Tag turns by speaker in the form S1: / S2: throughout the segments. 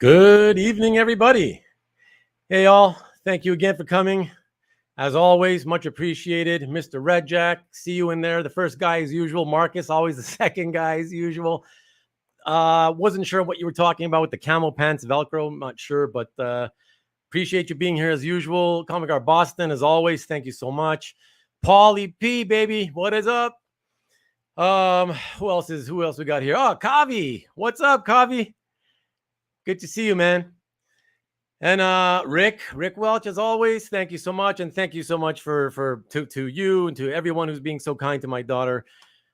S1: Good evening, everybody. Hey, all. Thank you again for coming. As always, much appreciated. Mr. Red Jack, see you in there. The first guy as usual. Marcus, always the second guy as usual. Wasn't sure what you were talking about with the camel pants, Velcro. I'm not sure, but appreciate you being here as usual. Comic Art Boston, as always. Thank you so much. Paulie P, baby. What is up? Who else we got here? Oh, Kavi. What's up, Kavi? Good to see you, man. And Rick Welch, as always, thank you so much, and thank you so much to you and to everyone who's being so kind to my daughter.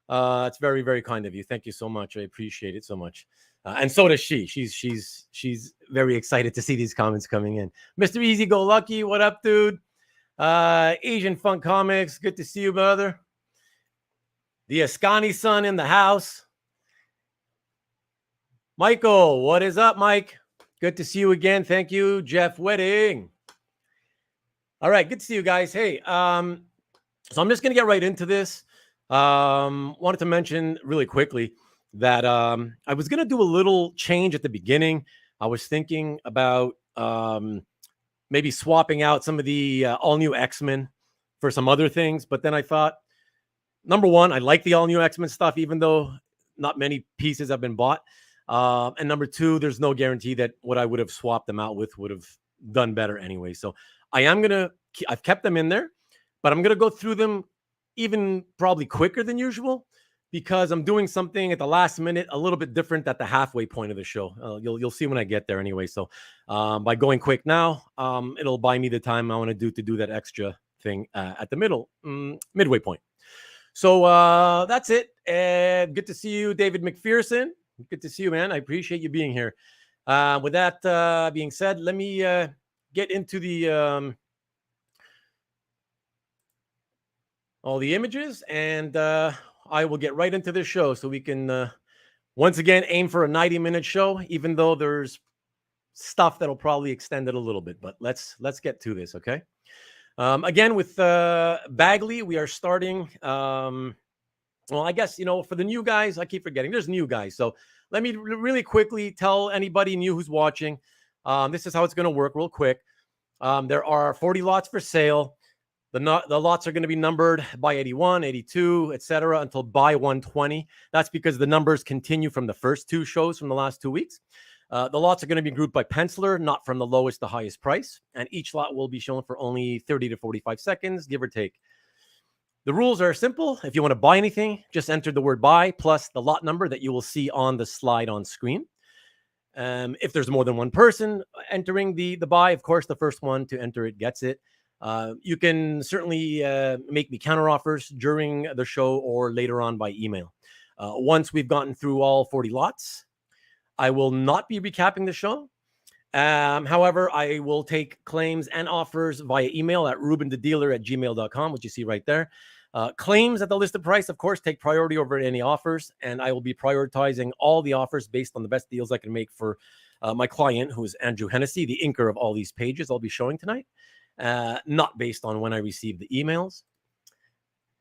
S1: It's very, very kind of you. Thank you so much. I appreciate it so much. And so does she. She's very excited to see these comments coming in. Mr. Easy Go Lucky, what up, dude? Asian Funk Comics, good to see you, brother. The Ascani son in the house. Michael, what is up, Mike? Good to see you again. Thank you, Jeff Wedding. All right, good to see you guys. Hey, so I'm just going to get right into this. Wanted to mention really quickly that I was going to do a little change at the beginning. I was thinking about maybe swapping out some of the all-new X-Men for some other things. But then I thought, number one, I like the all-new X-Men stuff, even though not many pieces have been bought. And number two, there's no guarantee that what I would have swapped them out with would have done better anyway. So I've kept them in there, but I'm going to go through them even probably quicker than usual because I'm doing something at the last minute, a little bit different at the halfway point of the show. You'll see when I get there anyway. So by going quick now, it'll buy me the time I want to do that extra thing at the midway point. So that's it. Good to see you, David McPherson. Good to see you, man. I appreciate you being here. With that being said, let me get into the all the images, and I will get right into this show so we can once again aim for a 90-minute show, even though there's stuff that'll probably extend it a little bit. But let's get to this, okay? Again, with Bagley, we are starting. Well, I guess, for the new guys, I keep forgetting there's new guys. So let me really quickly tell anybody new who's watching. This is how it's going to work real quick. There are 40 lots for sale. The lots are going to be numbered by 81, 82, etc. until by 120. That's because the numbers continue from the first two shows from the last 2 weeks. The lots are going to be grouped by penciler, not from the lowest to highest price. And each lot will be shown for only 30 to 45 seconds, give or take. The rules are simple. If you want to buy anything, just enter the word buy plus the lot number that you will see on the slide on screen. If there's more than one person entering the buy, of course, the first one to enter it gets it. You can certainly make me counter offers during the show or later on by email. Once we've gotten through all 40 lots, I will not be recapping the show. However, I will take claims and offers via email at rubenthedealer@gmail.com, which you see right there. Claims at the listed price, of course, take priority over any offers, and I will be prioritizing all the offers based on the best deals I can make for my client, who is Andrew Hennessy, the inker of all these pages I'll be showing tonight, not based on when I receive the emails.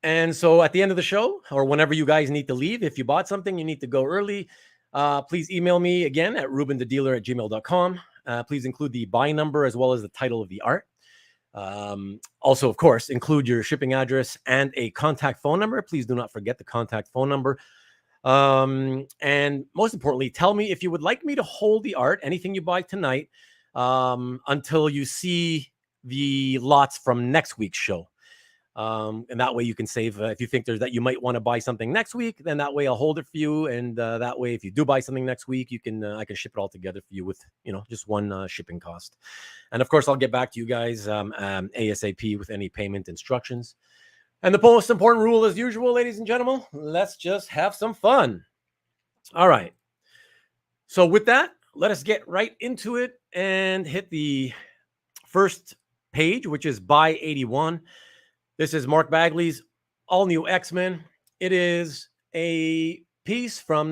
S1: And so at the end of the show, or whenever you guys need to leave, if you bought something, you need to go early, please email me again at rubenthedealer@gmail.com. Please include the buy number as well as the title of the art. Also, of course, include your shipping address and a contact phone number. Please do not forget the contact phone number. And most importantly, tell me if you would like me to hold the art, anything you buy tonight, until you see the lots from next week's show. And that way you can save, if you think that you might want to buy something next week, then that way I'll hold it for you. And that way, if you do buy something next week, I can ship it all together for you with, just one shipping cost. And of course, I'll get back to you guys ASAP with any payment instructions. And the most important rule, as usual, ladies and gentlemen, let's just have some fun. All right. So with that, let us get right into it and hit the first page, which is by 81. This is Mark Bagley's All New X-Men. It is a piece from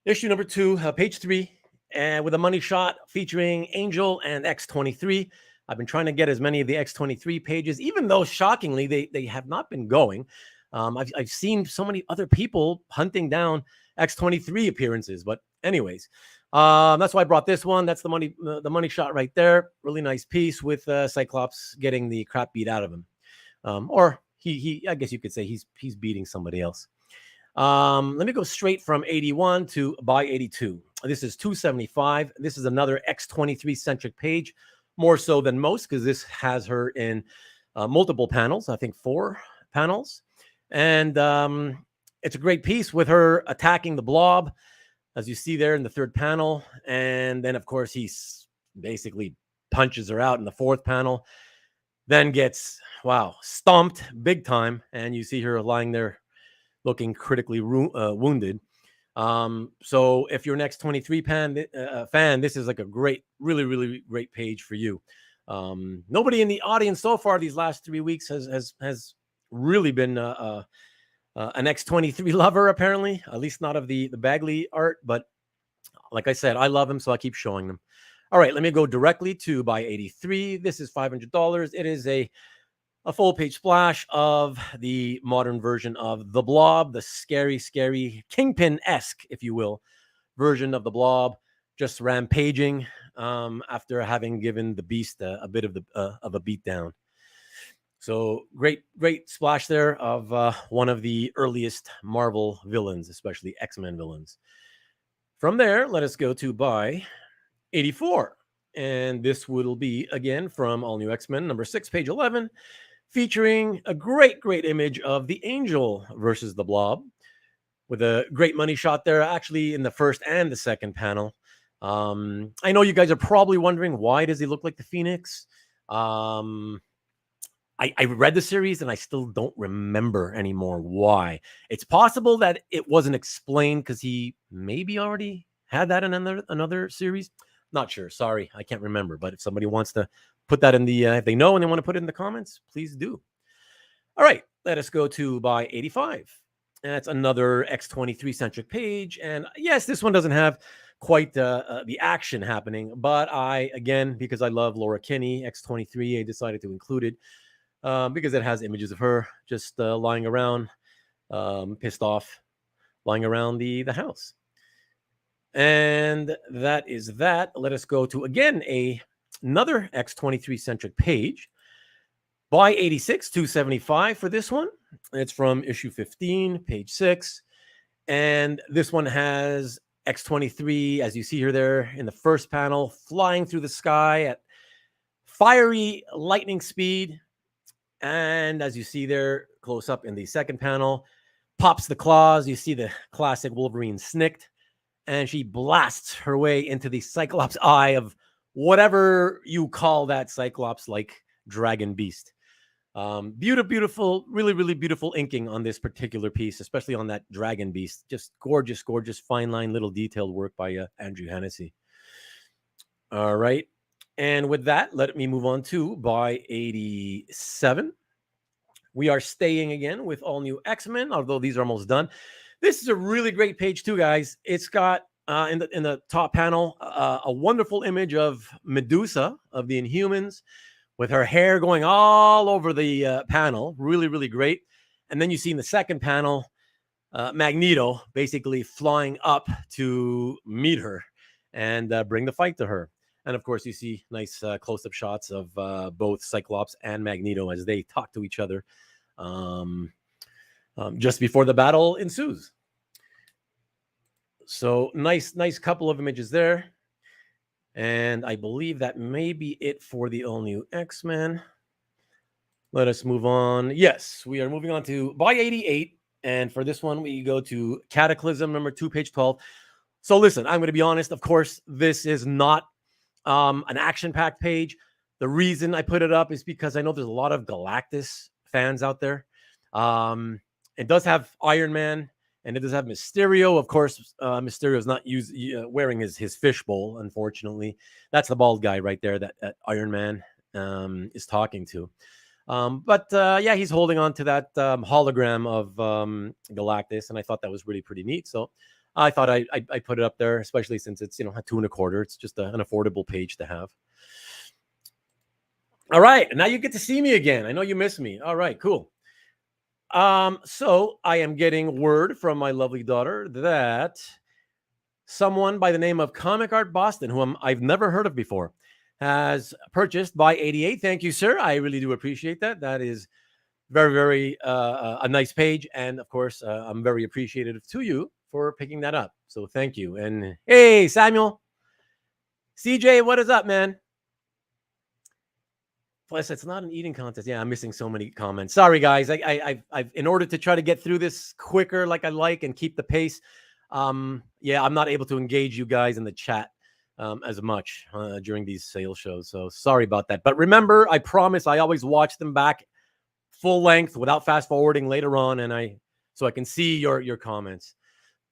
S1: issue number 2, page 3, and with a money shot featuring Angel and X-23. I've been trying to get as many of the X-23 pages, even though shockingly they have not been going. I've seen so many other people hunting down X-23 appearances, but anyways, That's why I brought this one. That's the money shot right there. Really nice piece with Cyclops getting the crap beat out of him, or he I guess you could say he's beating somebody else. Let me go straight from 81 to by 82. This is 275. This is another X23 centric page, more so than most because this has her in multiple panels. I think 4 panels, and it's a great piece with her attacking the Blob, as you see there in the 3rd panel. And then, of course, he basically punches her out in the 4th panel, then gets, stomped big time. And you see her lying there looking critically wounded. So if you're an X23 fan, this is like a great, really, really great page for you. Nobody in the audience so far these last 3 weeks has really been an X23 lover, apparently, at least not of the Bagley art. But like I said, I love him, so I keep showing them. All right, let me go directly to by 83. This is $500. It is a full page splash of the modern version of the Blob, the scary, scary Kingpin-esque, if you will, version of the Blob, just rampaging after having given the Beast a bit of a beatdown. So great splash there of one of the earliest Marvel villains, especially X-Men villains. From there, let us go to by 84. And this will be, again, from All New X-Men, number 6, page 11, featuring a great image of the Angel versus the Blob, with a great money shot there, actually, in the 1st and the 2nd panel. I know you guys are probably wondering, why does he look like the Phoenix? I read the series and I still don't remember anymore why. It's possible that it wasn't explained because he maybe already had that in another series. Not sure. Sorry, I can't remember. But if somebody wants to put that in the, if they know and they want to put it in the comments, please do. All right, let us go to by 85. That's another X23 centric page. And yes, this one doesn't have quite the action happening. But again, because I love Laura Kinney, X23, I decided to include it. Because it has images of her just lying around, pissed off, lying around the house. And that is that. Let us go to, again, another X23 centric page. By 86, 275 for this one. It's from issue 15, page 6. And this one has X23, as you see her there in the 1st panel, flying through the sky at fiery lightning speed. And as you see there, close up in the 2nd panel, pops the claws. You see the classic Wolverine snicked. And she blasts her way into the Cyclops eye of whatever you call that Cyclops-like dragon beast. Beautiful, really, really beautiful inking on this particular piece, especially on that dragon beast. Just gorgeous, fine line, little detailed work by Andrew Hennessy. All right. And with that, let me move on to by 87. We are staying again with All New X-Men, although these are almost done. This is a really great page too, guys. It's got in the top panel a wonderful image of Medusa of the Inhumans with her hair going all over the panel. Really, really great. And then you see in the 2nd panel, Magneto basically flying up to meet her and bring the fight to her. And of course, you see nice close-up shots of both Cyclops and Magneto as they talk to each other just before the battle ensues. So nice couple of images there. And I believe that may be it for the All New X-Men. Let us move on. Yes, we are moving on to by 88. And for this one, we go to Cataclysm number 2, page 12. So listen, I'm going to be honest. Of course, this is not an action-packed page. The reason I put it up is because I know there's a lot of Galactus fans out there. It does have Iron Man, and it does have Mysterio. Of course, Mysterio is not wearing his fishbowl, unfortunately. That's the bald guy right there that Iron Man is talking to. But yeah, he's holding on to that hologram of Galactus, and I thought that was really pretty neat. So I thought I put it up there, especially since it's, $2 1/4. It's just an affordable page to have. All right, now you get to see me again. I know you miss me. All right, cool. So I am getting word from my lovely daughter that someone by the name of Comic Art Boston, who I've never heard of before, has purchased by 88. Thank you, sir. I really do appreciate that. That is very, very a nice page. And of course, I'm very appreciative to you for picking that up. So thank you. And hey, Samuel, CJ, what is up, man? Plus, it's not an eating contest. Yeah, I'm missing so many comments. Sorry, guys. I've in order to try to get through this quicker, like I like, and keep the pace. Yeah, I'm not able to engage you guys in the chat as much during these sales shows. So sorry about that. But remember, I promise I always watch them back full length without fast forwarding later on, and so I can see your comments.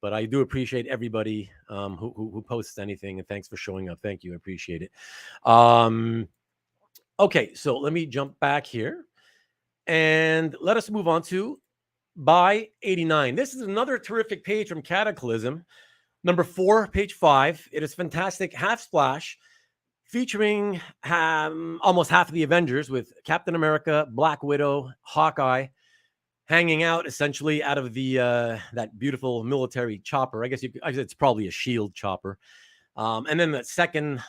S1: But I do appreciate everybody who posts anything, and thanks for showing up. Thank you, I appreciate it. Okay, so let me jump back here and let us move on to by 89. This is another terrific page from Cataclysm, number 4, page 5. It is fantastic half splash featuring almost half of the Avengers with Captain America, Black Widow, Hawkeye hanging out essentially out of the that beautiful military chopper. I guess it's probably a shield chopper. And then the second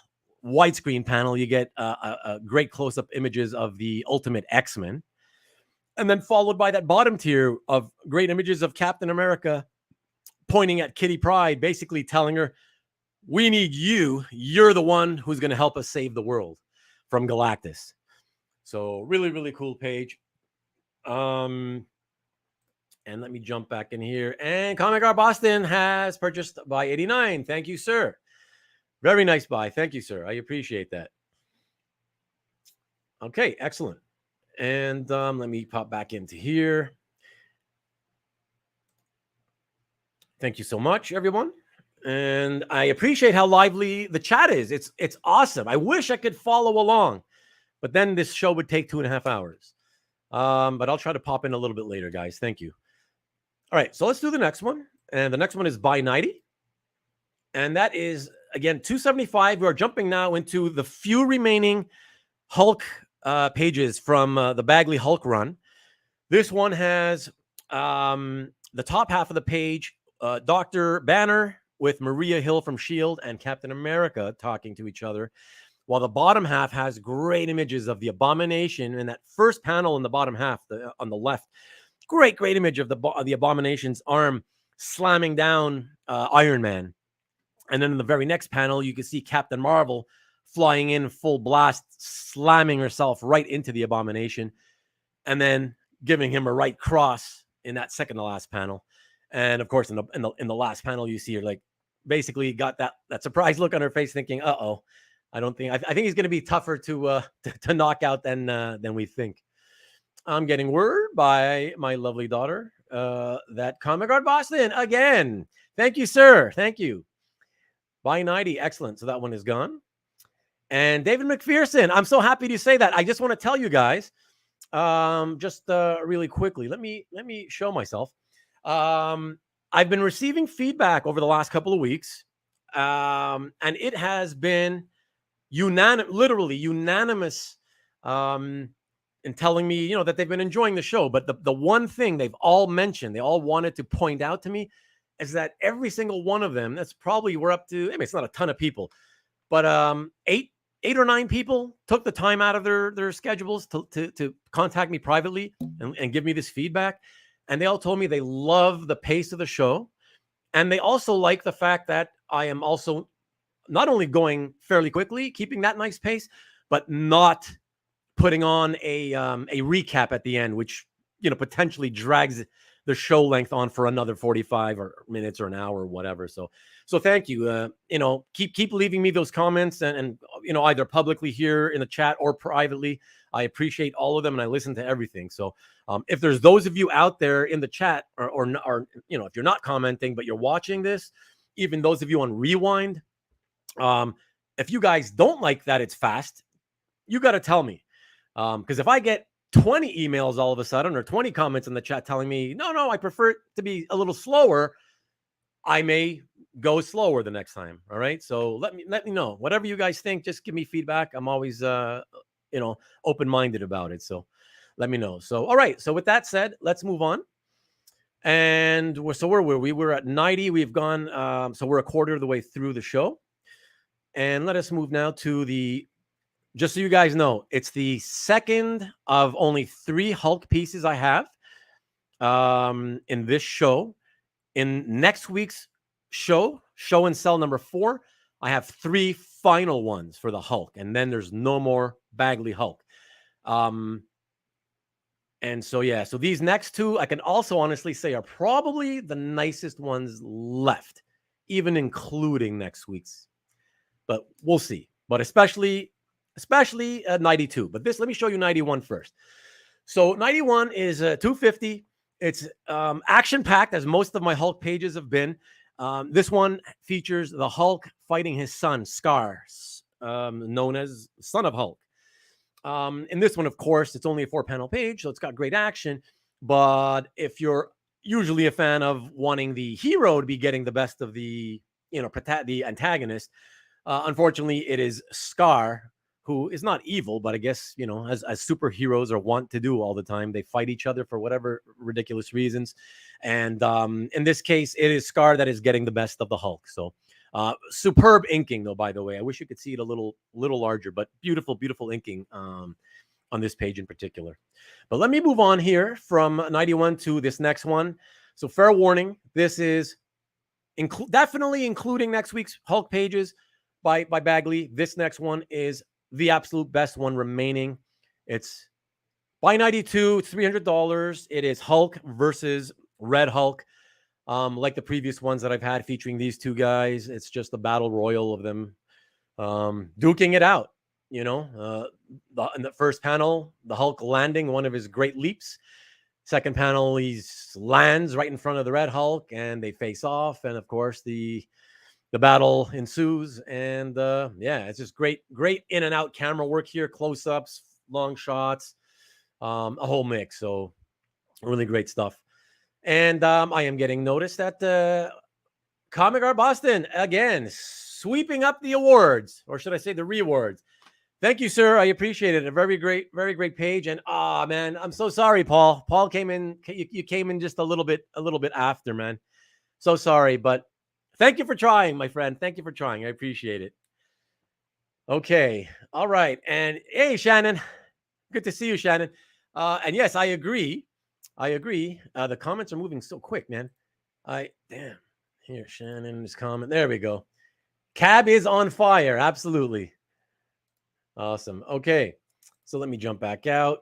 S1: widescreen panel, you get a great close-up images of the Ultimate X-Men. And then followed by that bottom tier of great images of Captain America pointing at Kitty Pryde, basically telling her, we need you. You're the one who's going to help us save the world from Galactus. So really, really cool page. And let me jump back in here. And Comic Art Boston has purchased by 89. Thank you, sir. Very nice buy. Thank you, sir. I appreciate that. Okay, excellent. And let me pop back into here. Thank you so much, everyone. And I appreciate how lively the chat is. It's awesome. I wish I could follow along, but then this show would take 2.5 hours. But I'll try to pop in a little bit later, guys. Thank you. All right, so let's do the next one. And the next one is by 90. And that is, again, 275. We are jumping now into the few remaining Hulk pages from the Bagley Hulk run. This one has the top half of the page, Dr. Banner with Maria Hill from S.H.I.E.L.D. and Captain America talking to each other, while the bottom half has great images of the Abomination. In that first panel in the bottom half, on the left, great image of the Abomination's arm slamming down Iron Man. And then in the very next panel, you can see Captain Marvel flying in full blast, slamming herself right into the Abomination, and then giving him a right cross in that second to last panel. And of course, in the last panel, you see her like basically got that surprised look on her face, thinking, "Uh-oh, I think he's going to be tougher to knock out than we think." I'm getting word by my lovely daughter that Comic Art Boston again. Thank you, sir. Thank you. By 90, excellent. So that one is gone. And David McPherson, I'm so happy to say that. I just want to tell you guys, just really quickly. Let me show myself. I've been receiving feedback over the last couple of weeks, and it has been literally unanimous in telling me, that they've been enjoying the show. But the one thing they've all mentioned, they all wanted to point out to me, is that every single one of them, that's probably, we're up to, it's not a ton of people, but 8 or 9 people took the time out of their schedules to contact me privately and give me this feedback. And they all told me they love the pace of the show. And they also like the fact that I am also not only going fairly quickly, keeping that nice pace, but not putting on a recap at the end, which, potentially drags the show length on for another 45 or minutes or an hour or whatever. So thank you. Keep leaving me those comments and either publicly here in the chat or privately. I appreciate all of them and I listen to everything. So if there's those of you out there in the chat or if you're not commenting, but you're watching this, even those of you on Rewind, if you guys don't like that it's fast, you got to tell me. Because if I get 20 emails all of a sudden or 20 comments in the chat telling me, no, I prefer it to be a little slower, I may go slower the next time. All right. So let me know. Whatever you guys think, just give me feedback. I'm always, open-minded about it. So let me know. So, all right. So with that said, let's move on. And where were we? We're at 90. We've gone, so we're a quarter of the way through the show. And let us move now to just so you guys know, it's the second of only 3 Hulk pieces I have in this show. In next week's show and sell number 4, I have 3 final ones for the Hulk. And then there's no more Bagley Hulk. And so, yeah, so these next 2, I can also honestly say are probably the nicest ones left, even including next week's. But we'll see. But especially 92. But let me show you 91 first. So 91 is $250. It's action-packed, as most of my Hulk pages have been. This one features the Hulk fighting his son, Scar, known as Son of Hulk. In this one, of course, it's only a 4-panel page, so it's got great action. But if you're usually a fan of wanting the hero to be getting the best of the antagonist, unfortunately, it is Scar, who is not evil, but I guess, as superheroes are wont to do all the time, they fight each other for whatever ridiculous reasons. And in this case, it is Scar that is getting the best of the Hulk. So superb inking, though, by the way. I wish you could see it a little larger, but beautiful, beautiful inking on this page in particular. But let me move on here from 91 to this next one. So fair warning, this is definitely including next week's Hulk pages by Bagley. This next one is the absolute best one remaining. It's by 92, $300. It is Hulk versus Red Hulk. Like the previous ones that I've had featuring these 2 guys, it's just a battle royal of them duking it out. In the first panel, the Hulk landing one of his great leaps. Second panel, he lands right in front of the Red Hulk, and they face off. And of course, the battle ensues. And it's just great in and out camera work here, close-ups, long shots, a whole mix. So really great stuff. And I am getting noticed at Comic Art Boston again, sweeping up the awards, or should I say the rewards. Thank you, sir. I appreciate it. A very great page. And man, I'm so sorry, Paul. Paul came in. You came in just a little bit after, man. So sorry, but thank you for trying, my friend. Thank you for trying. I appreciate it. Okay. All right. And hey, Shannon. Good to see you, Shannon. And yes, I agree. The comments are moving so quick, man. Damn. Here, Shannon's comment. There we go. Cab is on fire. Absolutely. Awesome. Okay. So let me jump back out.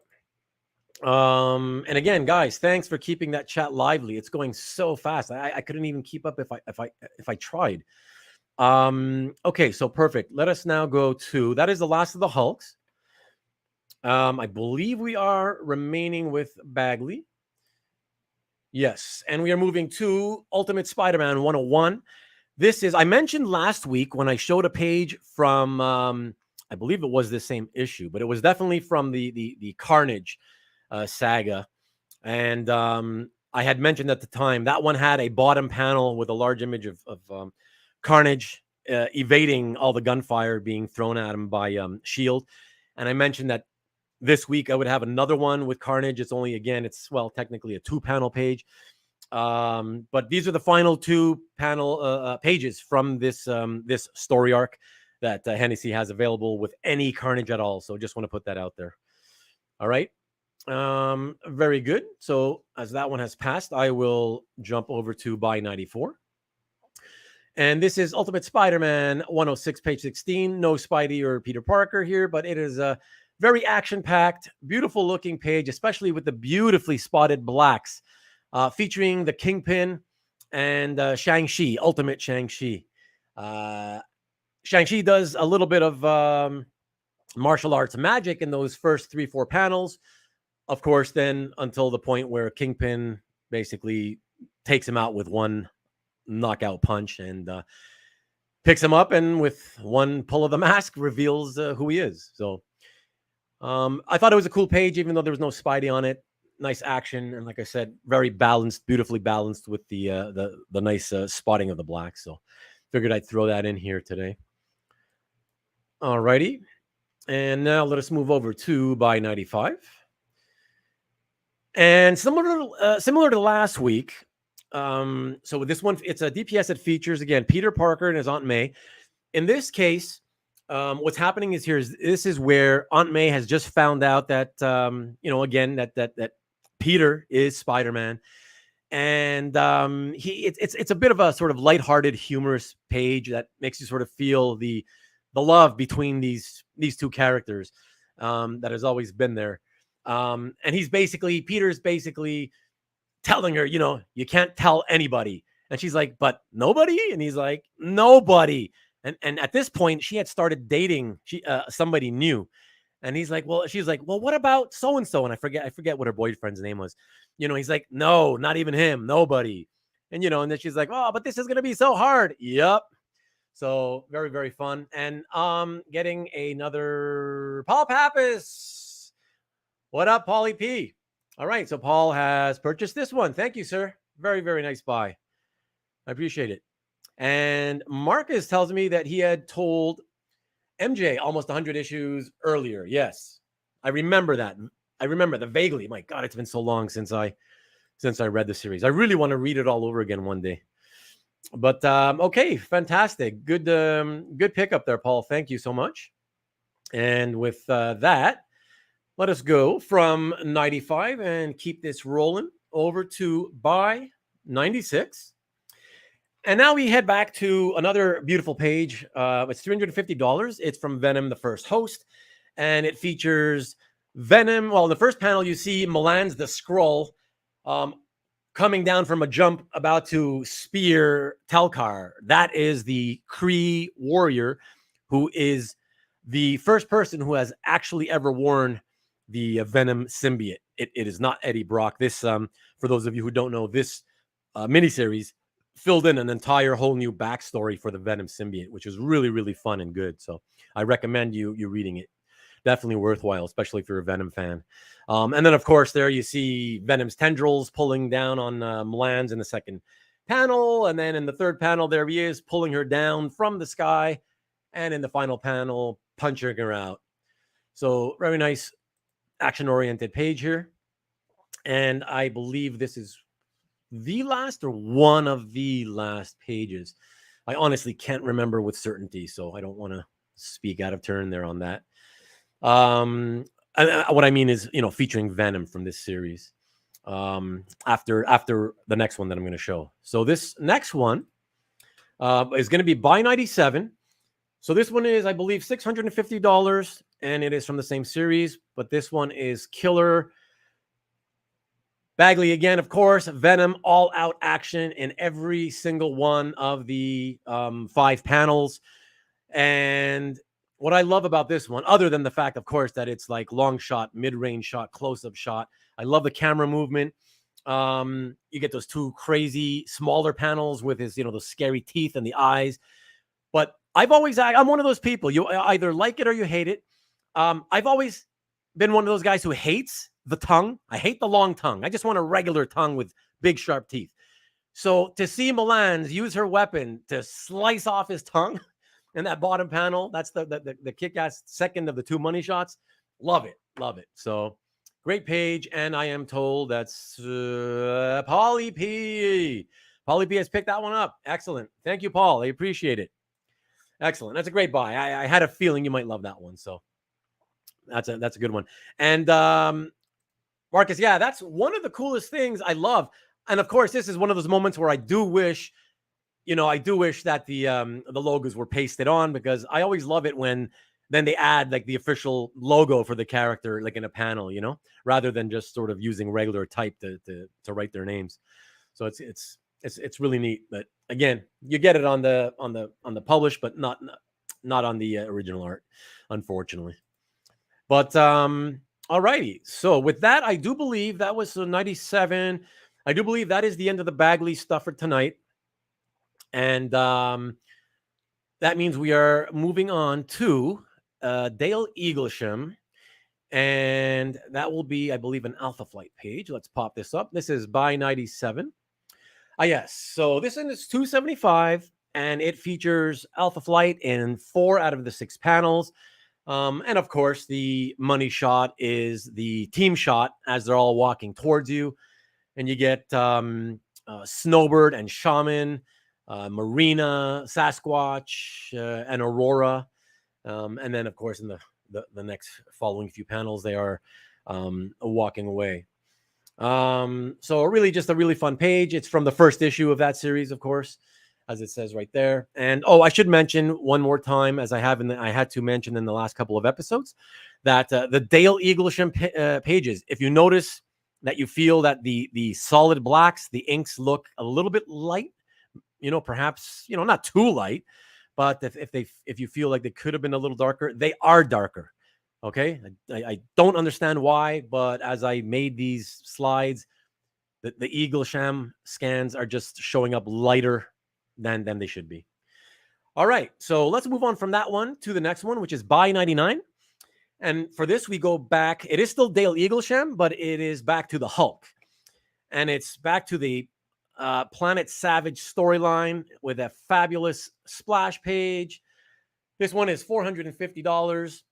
S1: And again, guys, thanks for keeping that chat lively. It's going so fast. I couldn't even keep up if I tried. Okay, so perfect. Let us now go to, that is the last of the Hulks. I believe we are remaining with Bagley. Yes, and we are moving to Ultimate Spider-Man 101. This is, I mentioned last week when I showed a page from, I believe it was the same issue, but it was definitely from the Carnage saga. And I had mentioned at the time that one had a bottom panel with a large image of Carnage evading all the gunfire being thrown at him by S.H.I.E.L.D. And I mentioned that this week I would have another one with Carnage. It's only, again, it's, well, technically a 2-panel page. But these are the final 2 panel pages from this this story arc that Hennessy has available with any Carnage at all. So just want to put that out there. All right. Very good. So as that one has passed, I will jump over to Buy 94. And this is Ultimate Spider-Man 106, page 16. No Spidey or Peter Parker here, but it is a very action-packed, beautiful-looking page, especially with the beautifully spotted blacks, featuring the Kingpin and Shang-Chi, Ultimate Shang-Chi. Shang-Chi does a little bit of martial arts magic in those first 3-4 panels. Of course, then until the point where Kingpin basically takes him out with one knockout punch and picks him up, and with one pull of the mask reveals who he is. So I thought it was a cool page, even though there was no Spidey on it. Nice action, and like I said, very balanced, beautifully balanced with the nice spotting of the black. So figured I'd throw that in here today. All righty, and now let us move over to Buy 95. And similar to last week, So with this one, it's a DPS that features again Peter Parker and his Aunt May. In this case, what's happening is this is where Aunt May has just found out that again that Peter is Spider-Man, and it's a bit of a sort of lighthearted, humorous page that makes you sort of feel the love between these two characters that has always been there. And Peter's basically telling her, you can't tell anybody. And she's like, but nobody? And he's like, nobody. And at this point, she had started dating somebody new. And she's like, well, what about so-and-so? And I forget what her boyfriend's name was. He's like, no, not even him, nobody. And, and then she's like, oh, but this is going to be so hard. Yep. So very, very fun. And getting another Paul Pappas. What up, Paulie P? All right. So Paul has purchased this one. Thank you, sir. Very, very nice buy. I appreciate it. And Marcus tells me that he had told MJ almost 100 issues earlier. Yes, I remember that. I remember that vaguely. My God, it's been so long since I read the series. I really want to read it all over again one day. But okay, fantastic. Good pickup there, Paul. Thank you so much. And with that, let us go from 95 and keep this rolling over to buy 96. And now we head back to another beautiful page. It's $350. It's from Venom, the First Host. And it features Venom. Well, in the first panel, you see Milan's the Skrull coming down from a jump, about to spear Telkar. That is the Kree warrior who is the first person who has actually ever worn the Venom symbiote. It is not Eddie Brock. This, for those of you who don't know, this miniseries filled in an entire whole new backstory for the Venom symbiote, which is really, really fun and good. So I recommend you reading it. Definitely worthwhile, especially if you're a Venom fan. And then, of course, there you see Venom's tendrils pulling down on Milan's in the second panel. And then in the third panel, there he is pulling her down from the sky. And in the final panel, punching her out. So very nice action-oriented page here. And I believe this is the last or one of the last pages. I honestly can't remember with certainty, so I don't want to speak out of turn there on that. What I mean is, featuring Venom from this series after the next one that I'm going to show. So this next one is going to be buy 97. So this one is, I believe, $650, and it is from the same series, but this one is Killer Bagley again, of course. Venom, all-out action in every single one of the 5 panels. And what I love about this one, other than the fact, of course, that it's like long shot, mid-range shot, close-up shot, I love the camera movement. You get those 2 crazy smaller panels with his, those scary teeth and the eyes. But I'm one of those people. You either like it or you hate it. I've always been one of those guys who hates the tongue. I hate the long tongue. I just want a regular tongue with big, sharp teeth. So to see Milan's use her weapon to slice off his tongue in that bottom panel, that's the kick-ass second of the 2 money shots. Love it. Love it. So great page. And I am told that's Paulie P. Paulie P has picked that one up. Excellent. Thank you, Paul. I appreciate it. Excellent. That's a great buy. I had a feeling you might love that one. So that's a good one. And Marcus, yeah, that's one of the coolest things I love. And of course, this is one of those moments where I do wish that the logos were pasted on, because I always love it when then they add like the official logo for the character, like in a panel, rather than just sort of using regular type to write their names. So it's really neat. But again, you get it on the published, but not on the original art, unfortunately. But all righty. So with that, I do believe that was 97. I do believe that is the end of the Bagley stuff for tonight. And that means we are moving on to Dale Eaglesham. And that will be, I believe, an Alpha Flight page. Let's pop this up. This is by 97. Yes. So this one is $275, and it features Alpha Flight in 4 out of the 6 panels. And of course, the money shot is the team shot as they're all walking towards you. And you get Snowbird and Shaman, Marina, Sasquatch, and Aurora. And then, of course, in the next following few panels, they are walking away. So really just a really fun page. It's from the first issue of that series, of course, as it says right there. And I should mention one more time, as I had to mention in the last couple of episodes, that the Dale Eaglesham pages, if you notice that you feel that the solid blacks, the inks look a little bit light, perhaps, not too light, but if you feel like they could have been a little darker, they are darker. Okay. I don't understand why, but as I made these slides, the Eaglesham scans are just showing up lighter than they should be. All right. So let's move on from that one to the next one, which is Buy 99. And for this, we go back. It is still Dale Eaglesham, but it is back to the Hulk. And it's back to the Planet Savage storyline with a fabulous splash page. This one is $450.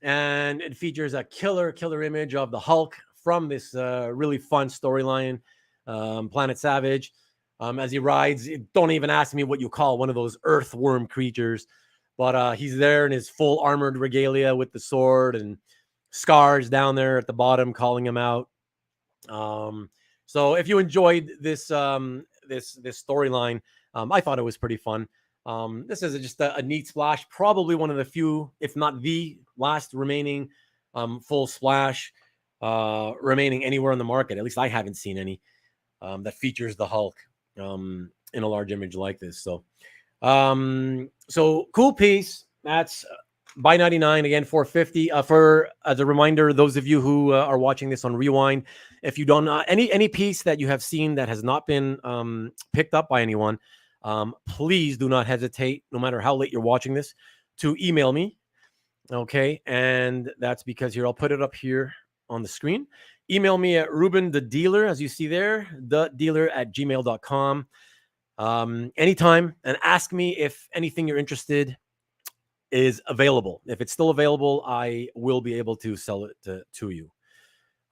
S1: And it features a killer image of the Hulk from this really fun storyline, Planet Savage, as he rides. Don't even ask me what you call one of those earthworm creatures, but he's there in his full armored regalia with the sword, and Scar's down there at the bottom calling him out. So if you enjoyed this this storyline, I thought it was pretty fun. This is just a neat splash, probably one of the few, if not the last remaining full splash remaining anywhere on the market. At least I haven't seen any that features the Hulk in a large image like this. So cool piece. That's Buy 99, again, $450. For as a reminder, those of you who are watching this on Rewind, if you don't any piece that you have seen that has not been picked up by anyone, please do not hesitate, no matter how late you're watching this, to email me. Okay. And that's because here, I'll put it up here on the screen. Email me at Ruben the Dealer, as you see there, thedealer@gmail.com. Anytime, and ask me if anything you're interested is available. If it's still available, I will be able to sell it to you.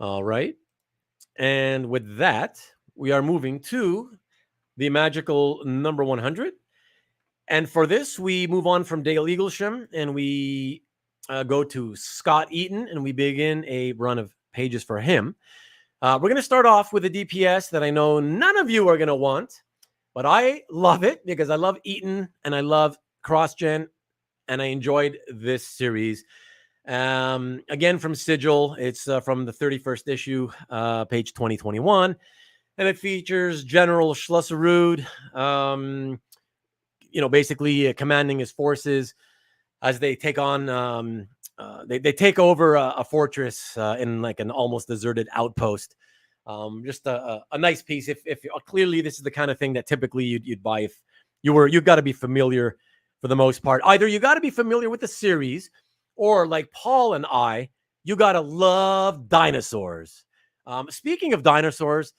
S1: All right. And with that, we are moving to the magical number 100. And for this, we move on from Dale Eaglesham and we go to Scott Eaton, and we begin a run of pages for him. We're going to start off with a DPS that I know none of you are going to want, but I love it because I love Eaton and I love CrossGen, and I enjoyed this series. Again, from Sigil, it's from the 31st issue, page 2021. And it features General Schlusserud, basically commanding his forces as they take on, they take over a fortress in like an almost deserted outpost. Just a nice piece. If clearly this is the kind of thing that typically you'd buy if you've got to be familiar for the most part. Either you got to be familiar with the series, or like Paul and I, you got to love dinosaurs. Speaking of dinosaurs,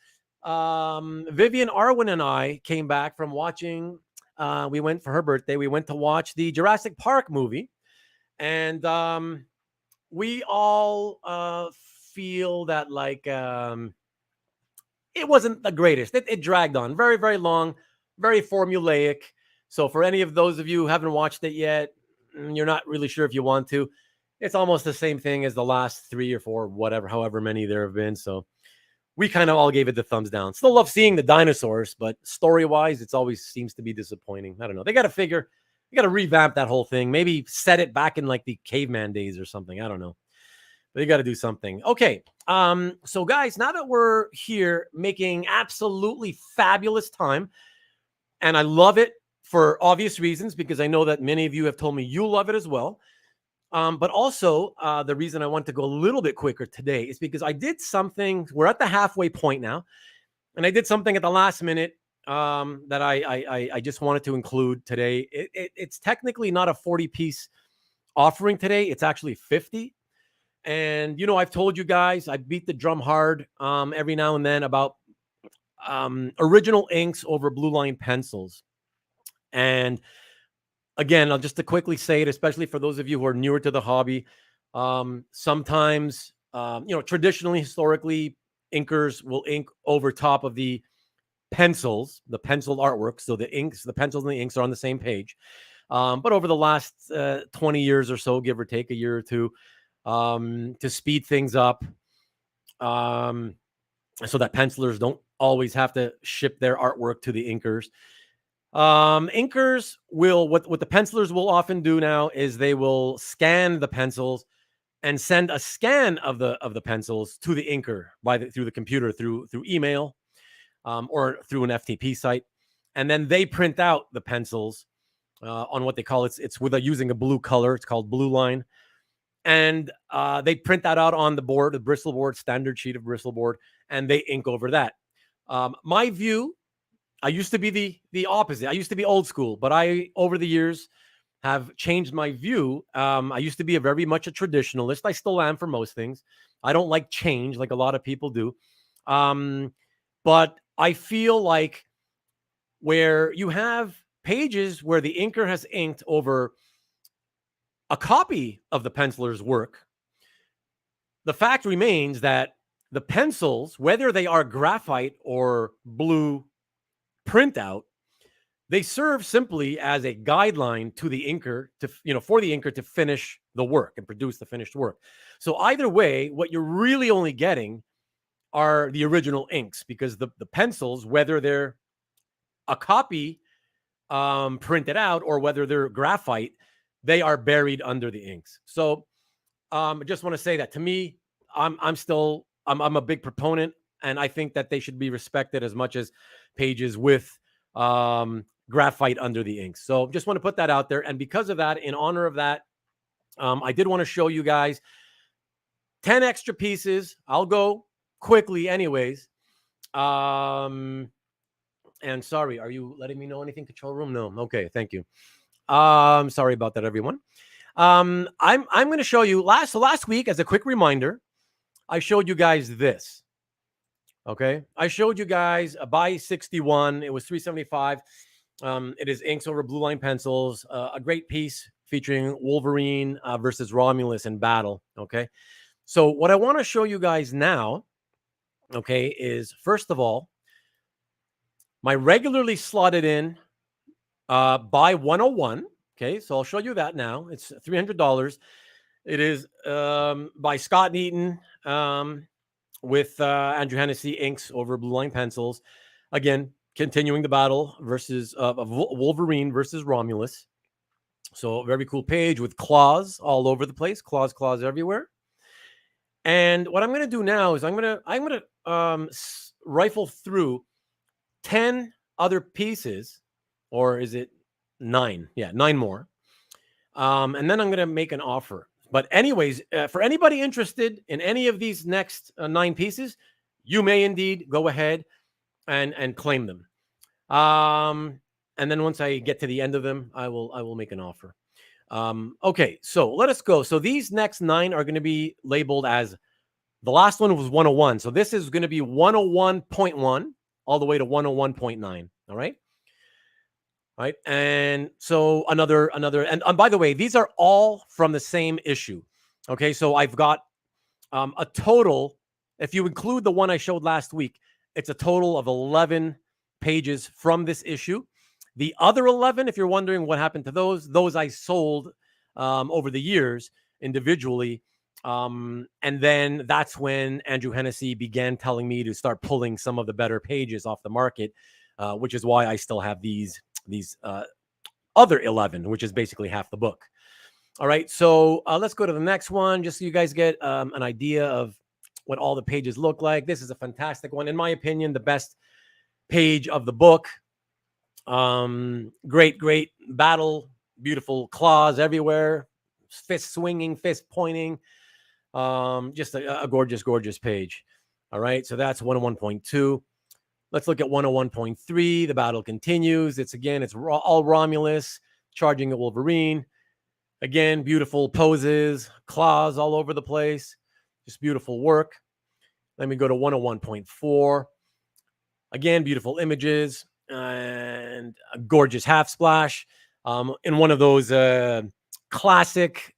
S1: Vivian Arwen and I came back from watching, we went for her birthday, we went to watch the Jurassic Park movie, and we all feel that like it wasn't the greatest. It dragged on very, very long, very formulaic. So for any of those of you who haven't watched it yet, you're not really sure if you want to, it's almost the same thing as the last 3 or 4, however many there have been. So we kind of all gave it the thumbs down. Still love seeing the dinosaurs, but story-wise, it's always seems to be disappointing. I don't know. They got to revamp that whole thing. Maybe set it back in like the caveman days or something. I don't know. But you got to do something. Okay. So guys, now that we're here making absolutely fabulous time, and I love it for obvious reasons, because I know that many of you have told me you love it as well. But also, the reason I want to go a little bit quicker today is because I did something. We're at the halfway point now, and I did something at the last minute that I just wanted to include today. It's technically not a 40-piece offering today. It's actually 50. And, I've told you guys, I beat the drum hard every now and then about original inks over blue line pencils. And again, I'll just to quickly say it, especially for those of you who are newer to the hobby. Sometimes, traditionally, historically, inkers will ink over top of the pencils, the penciled artwork. So the inks, the pencils and the inks are on the same page. But over the last 20 years or so, give or take a year or two, to speed things up, so that pencilers don't always have to ship their artwork to the inkers. Inkers will, what the pencilers will often do now is they will scan the pencils and send a scan of the pencils to the inker through the computer, through email, or through an FTP site, and then they print out the pencils on what they call it's with using a blue color. It's called blue line, and they print that out on the board, the bristle board, standard sheet of bristle board, and they ink over that. My view, I used to be the opposite. I used to be old school, but I, over the years, have changed my view. I used to be very much a traditionalist. I still am for most things. I don't like change like a lot of people do. But I feel like where you have pages where the inker has inked over a copy of the penciler's work, the fact remains that the pencils, whether they are graphite or blue printout, they serve simply as a guideline to the inker to, for the inker to finish the work and produce the finished work. So either way, what you're really only getting are the original inks, because the pencils, whether they're a copy printed out or whether they're graphite, they are buried under the inks. So I just want to say that to me, I'm a big proponent, and I think that they should be respected as much as pages with graphite under the inks. So just want to put that out there. And because of that, in honor of that, I did want to show you guys 10 extra pieces. I'll go quickly anyways. And sorry, are you letting me know anything, control room? No. Okay, thank you. Sorry about that, everyone. I'm going to show you last week, as a quick reminder, I showed you guys this. Okay, I showed you guys a by 61. It was $375. It is inks over blue line pencils. A great piece featuring Wolverine versus Romulus in battle. Okay, so what I want to show you guys now, okay, is first of all, my regularly slotted in by 101. Okay, so I'll show you that now. It's $300. It is by Scott Eaton with Andrew Hennessy inks over blue line pencils. Again, continuing the battle versus of Wolverine versus Romulus. So very cool page with claws all over the place, claws everywhere. And what I'm going to do now is I'm going to rifle through 10 other pieces, or is it 9? Yeah, 9 more. And then I'm going to make an offer. But anyways, for anybody interested in any of these next 9 pieces, you may indeed go ahead and claim them. And then once I get to the end of them, I will make an offer. Okay, so let us go. So these next 9 are going to be labeled as, the last one was 101. So this is going to be 101.1 all the way to 101.9. All right. Right. And so another, and by the way, these are all from the same issue. Okay. So I've got a total, if you include the one I showed last week, it's a total of 11 pages from this issue. The other 11, if you're wondering what happened to those I sold over the years individually. And then that's when Andrew Hennessy began telling me to start pulling some of the better pages off the market, which is why I still have these other 11, which is basically half the book. All right, so let's go to the next one, just so you guys get an idea of what all the pages look like. This is a fantastic one, in my opinion, the best page of the book. Great battle, beautiful claws everywhere, fist swinging, fist pointing. Just a gorgeous page. All right, so that's 101.2. Let's look at 101.3. The battle continues. It's all Romulus charging a Wolverine. Again, beautiful poses, claws all over the place. Just beautiful work. Let me go to 101.4. Again, beautiful images and a gorgeous half splash. In one of those classic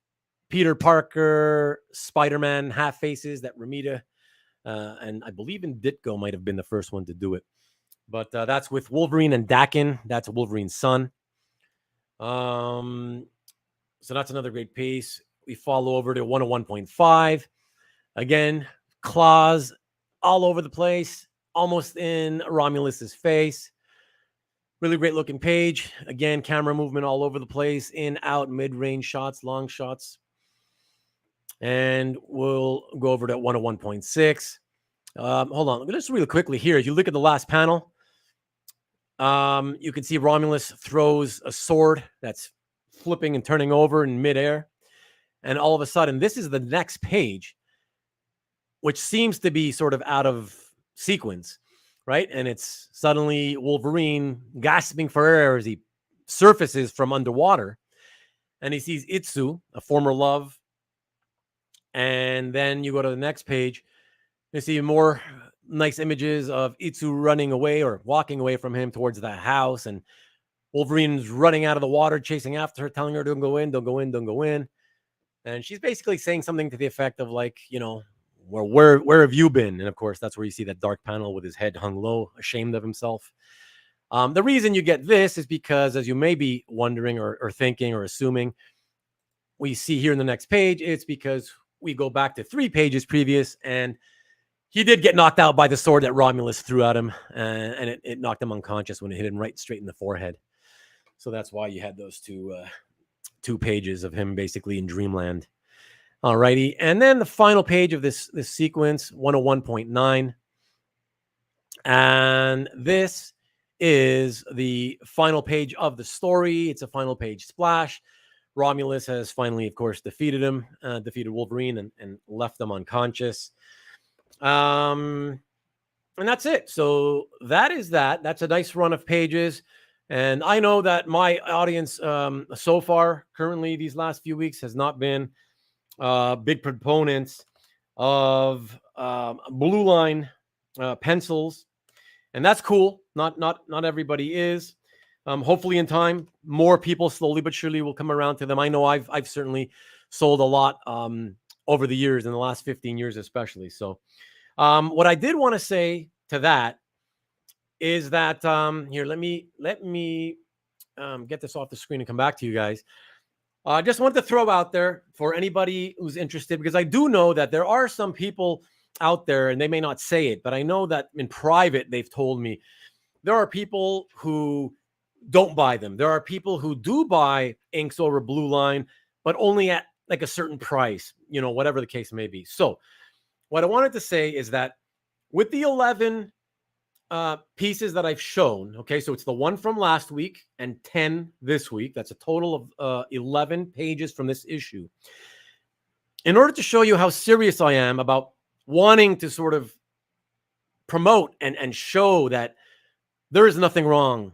S1: Peter Parker, Spider-Man half faces that Romita and I believe in Ditko might have been the first one to do it. But that's with Wolverine and Dakin. That's Wolverine's son. So that's another great piece. We follow over to 101.5. Again, claws all over the place, almost in Romulus's face. Really great looking page. Again, camera movement all over the place, in, out, mid-range shots, long shots. And we'll go over to 101.6. Hold on. Just really quickly here. As you look at the last panel, you can see Romulus throws a sword that's flipping and turning over in midair. And all of a sudden, this is the next page, which seems to be sort of out of sequence, right? And it's suddenly Wolverine gasping for air as he surfaces from underwater. And he sees Itsu, a former love. And then you go to the next page, you see more nice images of Itsu running away or walking away from him towards the house. And Wolverine's running out of the water, chasing after her, telling her, don't go in, don't go in, don't go in. And she's basically saying something to the effect of like, you know, where have you been? And of course, that's where you see that dark panel with his head hung low, ashamed of himself. The reason you get this is because, as you may be wondering or thinking or assuming, we see here in the next page, it's because we go back to 3 pages previous, and he did get knocked out by the sword that Romulus threw at him, and it knocked him unconscious when it hit him right straight in the forehead. So that's why you had those two pages of him basically in dreamland. Alrighty, and then the final page of this sequence, 101.9, and this is the final page of the story. It's a final page splash. Romulus has finally, of course, defeated him, defeated Wolverine, and left them unconscious. And that's it. So that is that. That's a nice run of pages. And I know that my audience so far, currently, these last few weeks, has not been big proponents of blue line pencils, and that's cool. Not everybody is. Hopefully, in time, more people slowly but surely will come around to them. I know I've certainly sold a lot over the years, in the last 15 years especially. So, what I did want to say to that is that here, let me get this off the screen and come back to you guys. I just wanted to throw out there for anybody who's interested, because I do know that there are some people out there, and they may not say it, but I know that in private, they've told me there are people who don't buy them. There are people who do buy inks over blue line, but only at like a certain price, you know, whatever the case may be. So what I wanted to say is that with the 11 pieces that I've shown, okay, so it's the one from last week and 10 this week. That's a total of 11 pages from this issue. In order to show you how serious I am about wanting to sort of promote and show that there is nothing wrong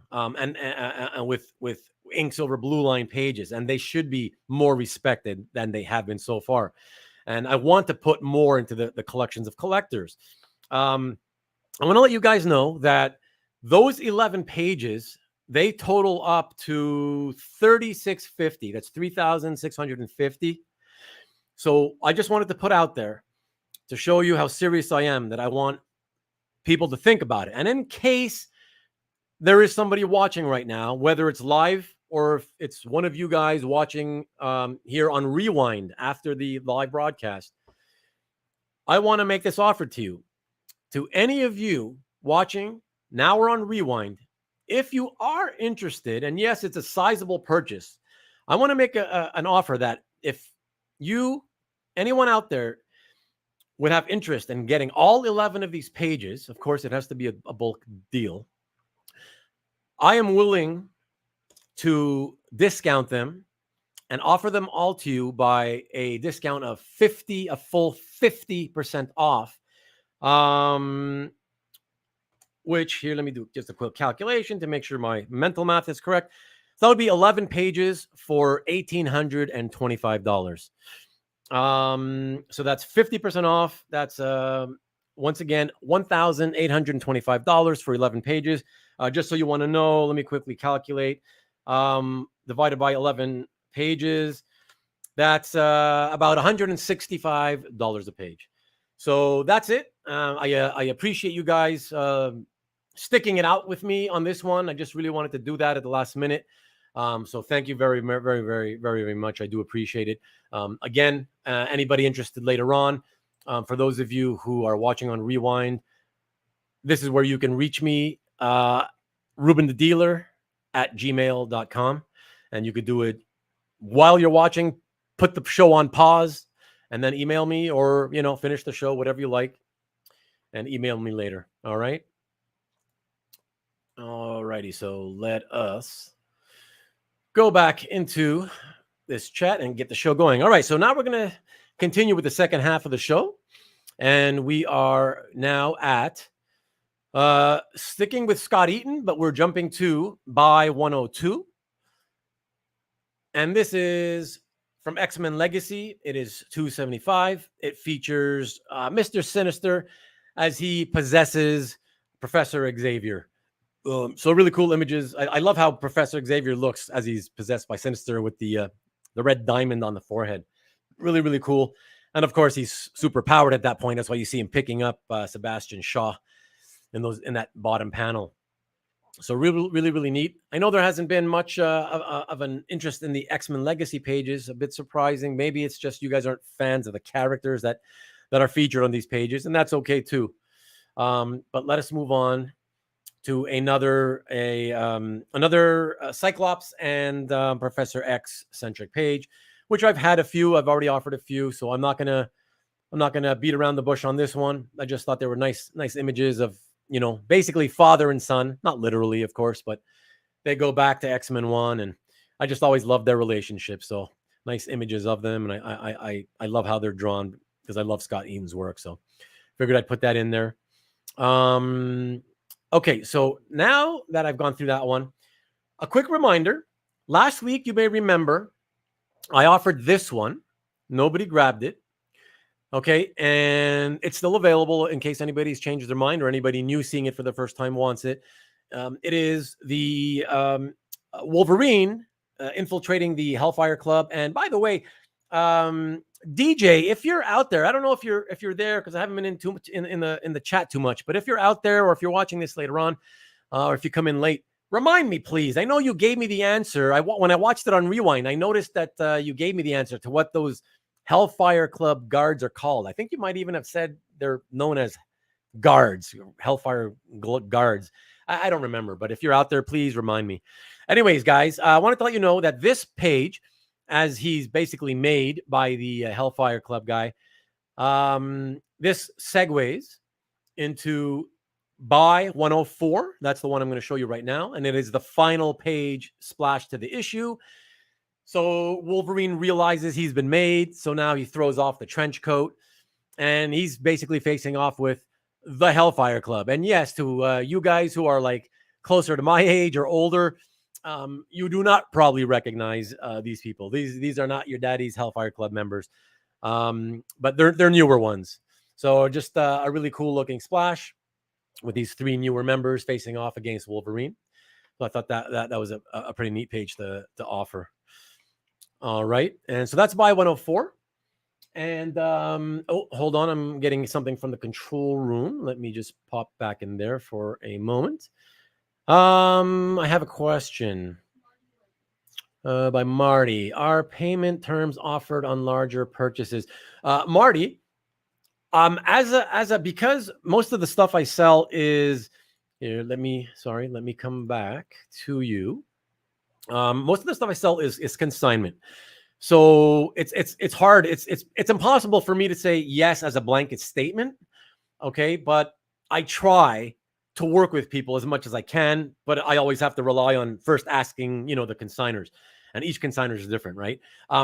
S1: with inks over blue line pages, and they should be more respected than they have been so far. And I want to put more into the collections of collectors. I want to let you guys know that those 11 pages, they total up to $3,650. That's $3,650. So I just wanted to put out there to show you how serious I am, that I want people to think about it. And in case there is somebody watching right now, whether it's live or if it's one of you guys watching here on Rewind after the live broadcast, I want to make this offer to you. To any of you watching now or on Rewind, if you are interested, and yes, it's a sizable purchase, I want to make an offer that if you, anyone out there, would have interest in getting all 11 of these pages, of course, it has to be a bulk deal, I am willing to discount them and offer them all to you by a discount of a full 50% off. Which here, let me do just a quick calculation to make sure my mental math is correct. So that would be 11 pages for $1,825. So that's 50% off. That's once again $1,825 for 11 pages. Just so you want to know, let me quickly calculate. Divided by 11 pages, that's about $165 a page. So that's it. I appreciate you guys sticking it out with me on this one. I just really wanted to do that at the last minute. So thank you very, very, very, very, very much. I do appreciate it. Again, anybody interested later on, for those of you who are watching on Rewind, this is where you can reach me, Ruben the Dealer at gmail.com. And you could do it while you're watching, put the show on pause, and then email me, or, finish the show, whatever you like, and email me later. All right. All righty. So let us go back into this chat and get the show going. All right. So now we're going to continue with the second half of the show. And we are now at sticking with Scott Eaton, but we're jumping to By 102. And this is from X-Men Legacy. It is 275. It features Mr. Sinister as he possesses Professor Xavier. So really cool images. I love how Professor Xavier looks as he's possessed by Sinister with the red diamond on the forehead. Really, really cool. And of course, he's super powered at that point. That's why you see him picking up Sebastian Shaw in that bottom panel. So really, really, really neat. I know there hasn't been much of an interest in the X-Men Legacy pages. A bit surprising. Maybe it's just you guys aren't fans of the characters that are featured on these pages, and that's okay too. But let us move on to another Cyclops and Professor X centric page, which I've had a few. I've already offered a few, so I'm not gonna beat around the bush on this one. I just thought they were nice images of, basically father and son, not literally, of course, but they go back to X-Men 1, and I just always loved their relationship. So nice images of them, and I love how they're drawn because I love Scott Eaton's work. So figured I'd put that in there. Okay, so now that I've gone through that one, a quick reminder. Last week, you may remember, I offered this one. Nobody grabbed it. Okay, and it's still available in case anybody's changed their mind or anybody new seeing it for the first time wants it. It is the Wolverine infiltrating the Hellfire Club. And by the way, DJ, if you're out there, I don't know if you're there because I haven't been in too much in the chat too much. But if you're out there, or if you're watching this later on, or if you come in late, remind me, please. I know you gave me the answer. When I watched it on Rewind, I noticed that you gave me the answer to what those Hellfire Club guards are called. I think you might even have said they're known as guards, Hellfire guards. I don't remember, but if you're out there, please remind me. Anyways, guys, I wanted to let you know that this page, as he's basically made by the Hellfire Club guy, this segues into By 104. That's the one I'm going to show you right now. And it is the final page splash to the issue. So Wolverine realizes he's been made. So now he throws off the trench coat and he's basically facing off with the Hellfire Club. And yes, to you guys who are like closer to my age or older, you do not probably recognize these people. These are not your daddy's Hellfire Club members, but they're newer ones. So just a really cool looking splash with these three newer members facing off against Wolverine. So I thought that was a pretty neat page to offer. All right, and so that's By 104. And hold on, I'm getting something from the control room. Let me just pop back in there for a moment. I have a question by Marty. Are payment terms offered on larger purchases? Marty, because most of the stuff I sell is here. Let me come back to you. Most of the stuff I sell is consignment. So it's hard. It's impossible for me to say yes as a blanket statement. Okay, but I try to work with people as much as I can, but I always have to rely on first asking, the consigners, and each consigner is different, right?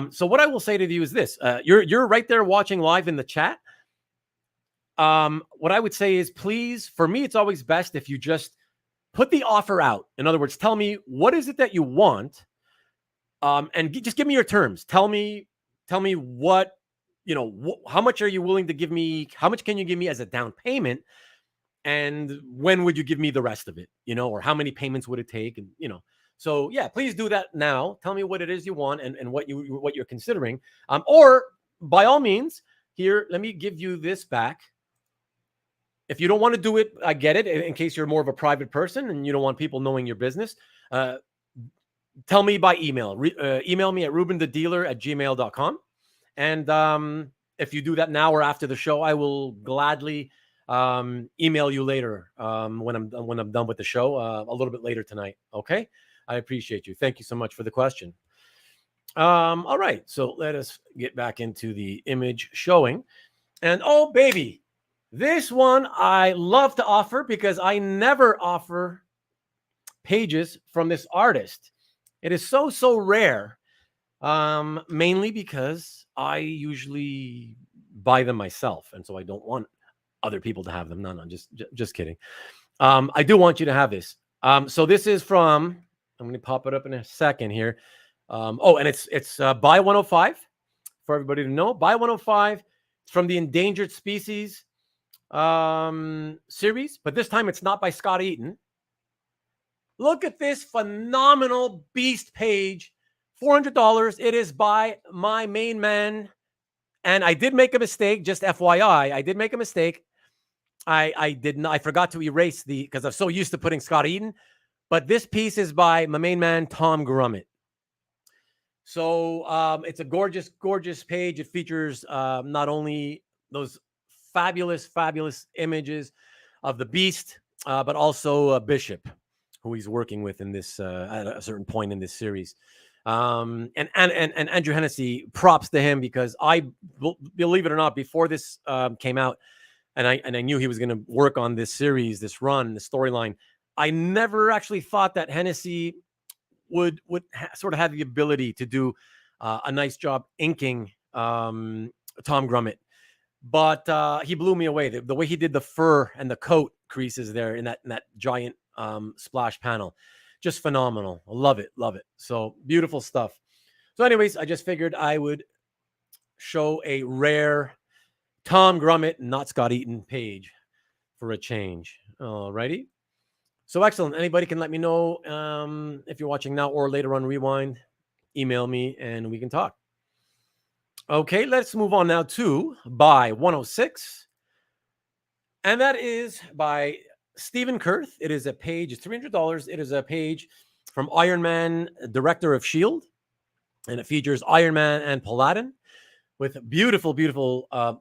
S1: So what I will say to you is this: you're right there watching live in the chat. What I would say is, please, for me, it's always best if you just put the offer out. In other words, tell me what is it that you want, and just give me your terms. Tell me what, how much are you willing to give me? How much can you give me as a down payment? And when would you give me the rest of it? Or how many payments would it take? And, so yeah, please do that now. Tell me what it is you want and what you're considering. Or by all means, here, let me give you this back. If you don't want to do it, I get it. In case you're more of a private person and you don't want people knowing your business, tell me by email. Email me at rubenthedealer@gmail.com. And if you do that now or after the show, I will gladly email you later when I'm done with the show a little bit later tonight. Okay, I appreciate you. Thank you so much for the question. All right, so let us get back into the image showing. And oh baby, this one I love to offer because I never offer pages from this artist. It is so rare, mainly because I usually buy them myself, and so I don't want other people to have them. No, just kidding. I do want you to have this. So this is from, I'm going to pop it up in a second here. And it's by 105 for everybody to know. By 105, it's from the Endangered Species series, but this time it's not by Scott Eaton. Look at this phenomenal beast page, $400. It is by my main man. And I did make a mistake, just FYI. I did make a mistake. I forgot to erase because I'm so used to putting Scott Eaton. But this piece is by my main man, Tom Grummett. So it's a gorgeous, gorgeous page. It features not only those fabulous images of the beast, but also Bishop, who he's working with in this at a certain point in this series. And Andrew Hennessy, props to him, because I believe it or not, before this came out, and I knew he was going to work on this series, this run, the storyline, I never actually thought that Hennessy would sort of have the ability to do a nice job inking Tom Grummett. But he blew me away. The way he did the fur and the coat creases there in that giant splash panel, just phenomenal. Love it. So beautiful stuff. So anyways, I just figured I would show a rare Tom Grummett, not Scott Eaton page for a change. All righty. So excellent. Anybody can let me know if you're watching now or later on Rewind. Email me and we can talk. Okay, let's move on now to by 106. And that is by Stephen Kurth. It is a page, it's $300. It is a page from Iron Man, director of S.H.I.E.L.D. And it features Iron Man and Paladin with a beautiful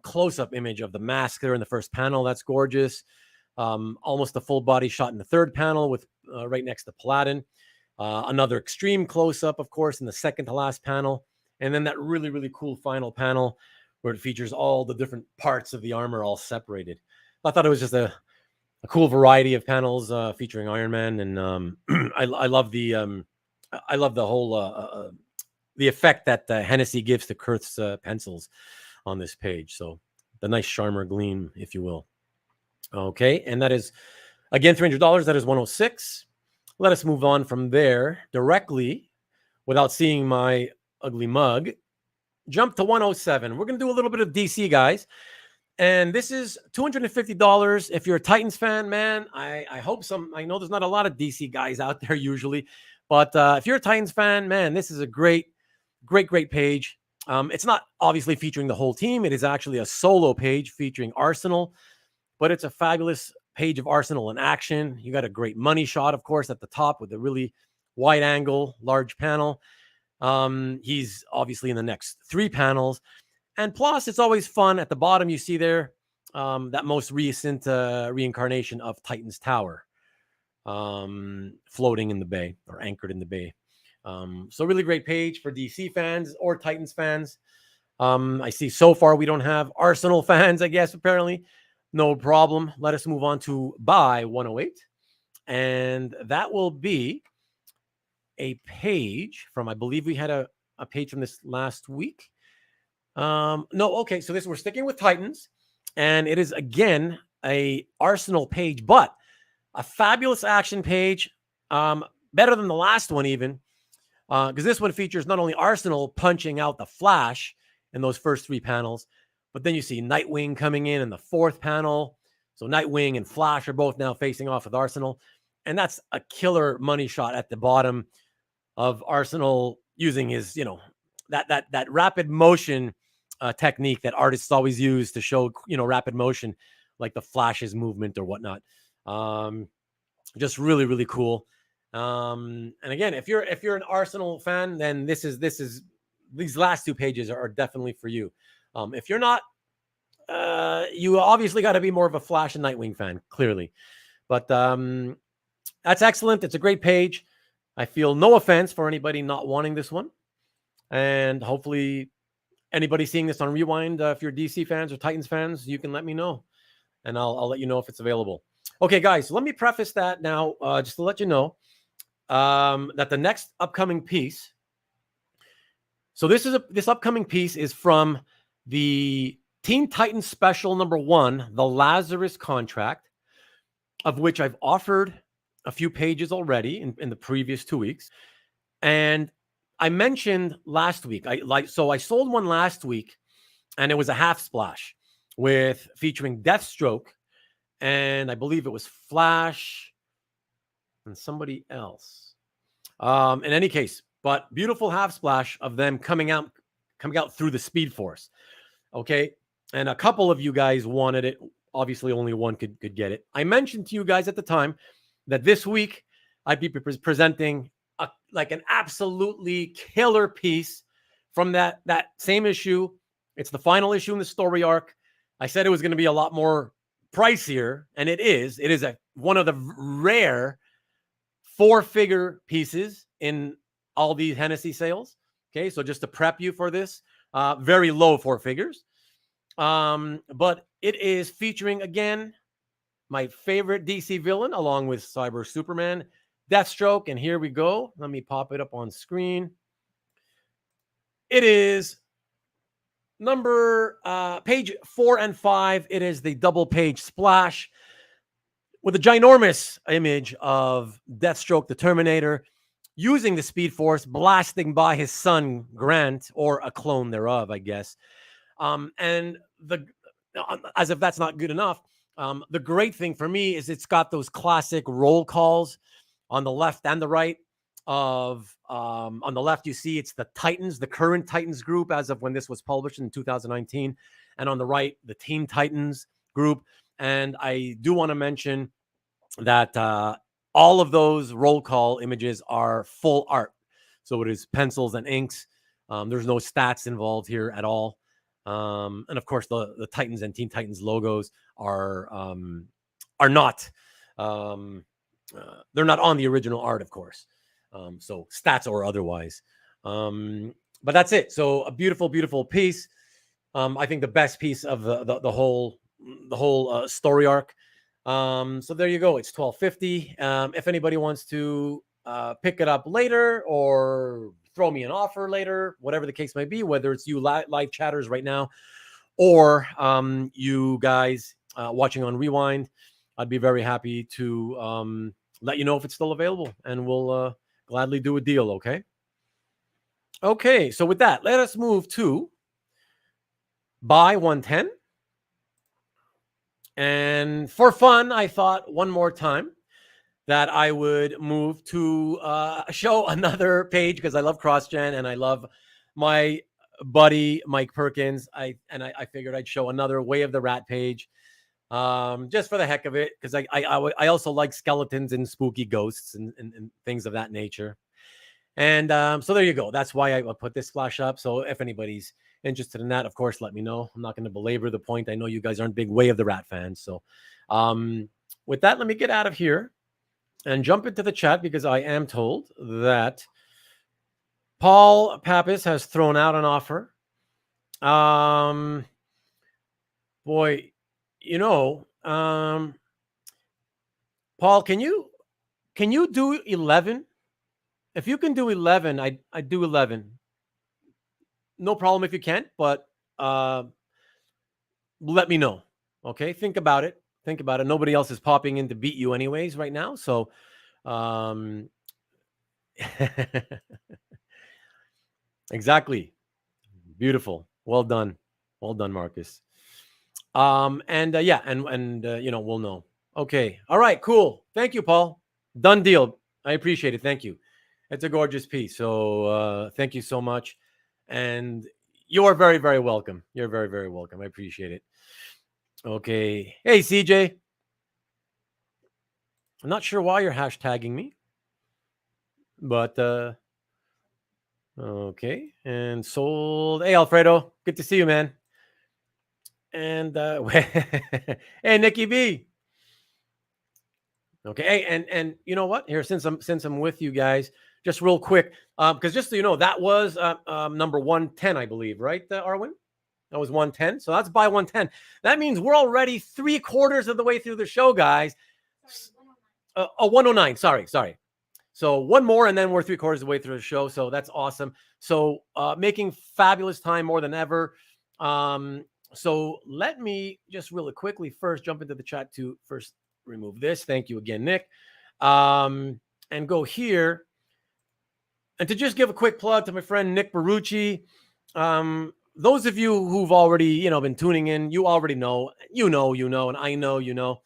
S1: close-up image of the mask there in the first panel. That's gorgeous. Almost a full body shot in the third panel with right next to Paladin. Another extreme close-up, of course, in the second to last panel. And then that really cool final panel where it features all the different parts of the armor all separated. I thought it was just a cool variety of panels featuring Iron Man, and I love the whole the effect that Hennessy gives to Kurth's pencils on this page. So the nice Charmer gleam, if you will. Okay, and that is again $300. That is 106. Let us move on from there directly, without seeing my ugly mug. Jump to 107. We're going to do a little bit of DC, guys. And this is $250. If you're a Titans fan, man, I hope I know there's not a lot of DC guys out there usually, but if you're a Titans fan, man, this is a great page. It's not obviously featuring the whole team. It is actually a solo page featuring Arsenal, but it's a fabulous page of Arsenal in action. You got a great money shot, of course, at the top with a really wide angle, large panel. He's obviously in the next 3 panels. And plus, it's always fun. At the bottom, you see there that most recent reincarnation of Titan's Tower floating in the bay, or anchored in the bay. So really great page for DC fans or Titans fans. I see so far we don't have Arsenal fans, I guess, apparently. No problem. Let us move on to by 108. And that will be a page from, I believe we had a page from this last week. No, okay. So we're sticking with Titans, and it is again a Arsenal page, but a fabulous action page. Better than the last one even, because this one features not only Arsenal punching out the Flash in those first 3 panels, but then you see Nightwing coming in the 4th panel. So Nightwing and Flash are both now facing off with Arsenal, and that's a killer money shot at the bottom of Arsenal using his, that rapid motion technique that artists always use to show, rapid motion like the Flash's movement or whatnot. Just really, really cool. And again, if you're an Arsenal fan, then these last 2 pages are definitely for you. If you're not, you obviously got to be more of a Flash and Nightwing fan, clearly. But that's excellent. It's a great page. I feel no offense for anybody not wanting this one. And hopefully anybody seeing this on Rewind, if you're DC fans or Titans fans, you can let me know. And I'll let you know if it's available. Okay, guys, so let me preface that now, just to let you know that the next upcoming piece. So this upcoming piece is from the Teen Titans Special #1, The Lazarus Contract, of which I've offered a few pages already in the previous 2 weeks. And I mentioned last week, I sold one last week, and it was a half splash featuring Deathstroke, and I believe it was Flash and somebody else. In any case, but beautiful half splash of them coming out through the Speed Force. Okay, and a couple of you guys wanted it. Obviously, only one could get it. I mentioned to you guys at the time that this week I'd be presenting an absolutely killer piece from that same issue. It's the final issue in the story arc. I said it was going to be a lot more pricier, and it is. It is one of the rare 4-figure pieces in all these Hennessy sales. Okay, so just to prep you for this, very low 4 figures. But it is featuring, again, my favorite DC villain, along with Cyber Superman, Deathstroke. And here we go. Let me pop it up on screen. It is page 4 and 5. It is the double page splash with a ginormous image of Deathstroke, the Terminator, using the Speed Force, blasting by his son, Grant, or a clone thereof, I guess. And as if that's not good enough, the great thing for me is it's got those classic roll calls on the left and the right. On the left, you see it's the Titans, the current Titans group as of when this was published in 2019. And on the right, the Teen Titans group. And I do want to mention that all of those roll call images are full art. So it is pencils and inks. There's no stats involved here at all. And of course, the Titans and Teen Titans logos are not. They're not on the original art, of course. So stats or otherwise. But that's it. So a beautiful, beautiful piece. I think the best piece of the whole story arc. So there you go. It's $12.50. If anybody wants to pick it up later or throw me an offer later, whatever the case may be, whether it's you live chatters right now or you guys watching on Rewind, I'd be very happy to let you know if it's still available, and we'll gladly do a deal. Okay, so with that, let us move to buy 110. And for fun, I thought one more time that I would move to show another page, because I love CrossGen and I love my buddy Mike Perkins. I figured I'd show another Way of the Rat page, just for the heck of it, because I also like skeletons and spooky ghosts and things of that nature. And so there you go. That's why I put this splash up. So if anybody's interested in that, of course, let me know. I'm not going to belabor the point. I know you guys aren't big Way of the Rat fans. So with that, let me get out of here and jump into the chat, because I am told that Paul Pappas has thrown out an offer. Boy, Paul, can you do 11? If you can do 11, I'd do 11. No problem if you can't, but let me know. Okay, think about it. Nobody else is popping in to beat you anyways right now. So exactly. Beautiful. Well done, Marcus. We'll know. Okay. All right, cool. Thank you, Paul. Done deal. I appreciate it. Thank you. It's a gorgeous piece. So thank you so much. And you are very, very welcome. You're very, very welcome. I appreciate it. Okay. Hey, CJ. I'm not sure why you're hashtagging me, but okay. And sold. Hey, Alfredo. Good to see you, man. And hey, Nikki B. Okay. Hey, and you know what? Here, since I'm with you guys, just real quick, because just so you know, that was number 110, I believe, right, Arwen? That was 110. So that's by 110. That means we're already 3/4 of the way through the show, guys. 109. Sorry. So one more, and then we're 3/4 of the way through the show. So that's awesome. So making fabulous time more than ever. So let me just really quickly first jump into the chat to first remove this. Thank you again, Nick. And go here. And to just give a quick plug to my friend Nick Barucci. Those of you who've already, been tuning in, you already know, and I know,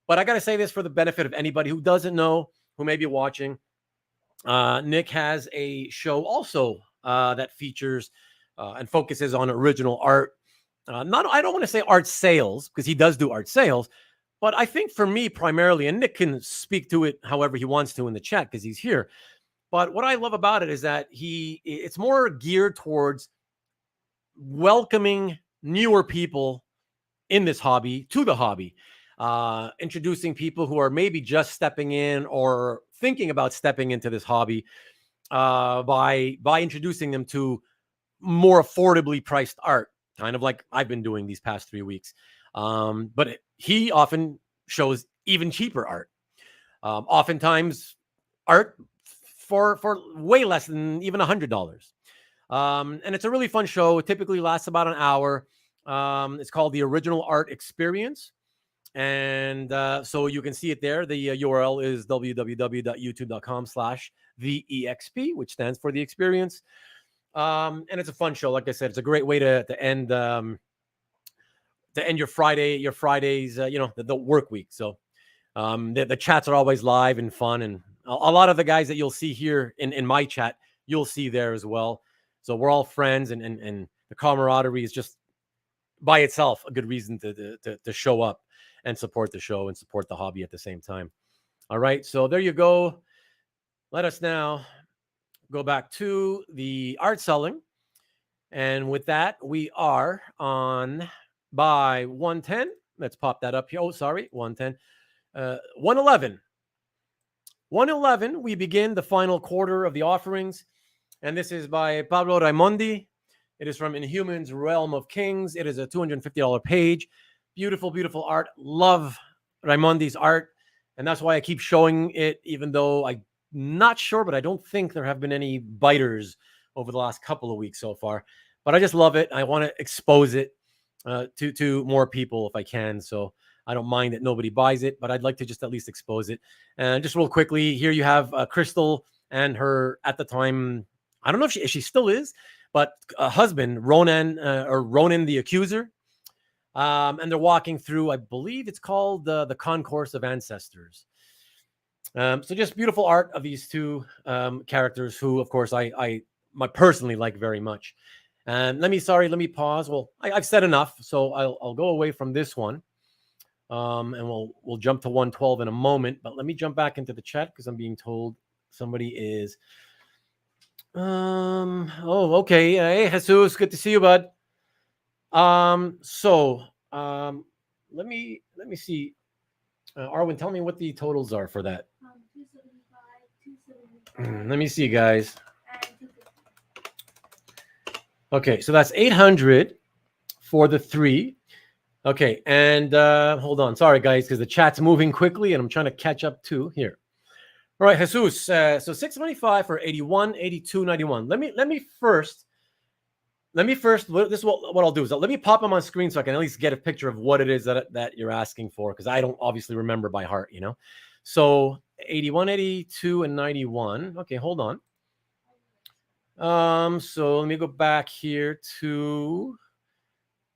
S1: But I got to say this for the benefit of anybody who doesn't know, who may be watching. Nick has a show also that features and focuses on original art. I don't want to say art sales, because he does do art sales, but I think for me primarily, and Nick can speak to it however he wants to in the chat because he's here. But what I love about it is that it's more geared towards welcoming newer people in this hobby to the hobby, introducing people who are maybe just stepping in or thinking about stepping into this hobby by introducing them to more affordably priced art, kind of like I've been doing these past 3 weeks. But he often shows even cheaper art, oftentimes art for way less than even $100. And it's a really fun show. It typically lasts about an hour. It's called the Original Art Experience. And so you can see it there. The URL is www.youtube.com/theexp, which stands for the experience. And it's a fun show. Like I said, it's a great way to end your Fridays, the work week. So the chats are always live and fun. And a lot of the guys that you'll see here in my chat, you'll see there as well. So we're all friends, and the camaraderie is just by itself a good reason to show up and support the show and support the hobby at the same time. All right, so there you go. Let us now go back to the art selling. And with that, we are on by 110. Let's pop that up here. Oh, sorry, 110. 111. 111, we begin the final quarter of the offerings. And this is by Pablo Raimondi. It is from Inhumans Realm of Kings. It is a $250 page. Beautiful, beautiful art. Love Raimondi's art. And that's why I keep showing it, even though I'm not sure, but I don't think there have been any biters over the last couple of weeks so far. But I just love it. I want to expose it to more people if I can. So I don't mind that nobody buys it, but I'd like to just at least expose it. And just real quickly, here you have Crystal and her, at the time, I don't know if she still is, but husband, Ronan the Accuser. And they're walking through, I believe it's called the Concourse of Ancestors. So just beautiful art of these two characters who, of course, I personally like very much. And let me pause. Well, I've said enough, so I'll go away from this one. And we'll jump to 112 in a moment, but let me jump back into the chat because I'm being told somebody is okay. Hey, Jesus, good to see you, bud. So let me see. Arwen, tell me what the totals are for that. 275, let me see, guys. Okay, so that's 800 for the 3. Okay, and hold on. Sorry, guys, because the chat's moving quickly, and I'm trying to catch up to here. All right, Jesus. So 675 for 81, 82, 91. Let me first. This is what I'll do is let me pop them on screen so I can at least get a picture of what it is that you're asking for, because I don't obviously remember by heart, So 81, 82, and 91. Okay, hold on. So let me go back here to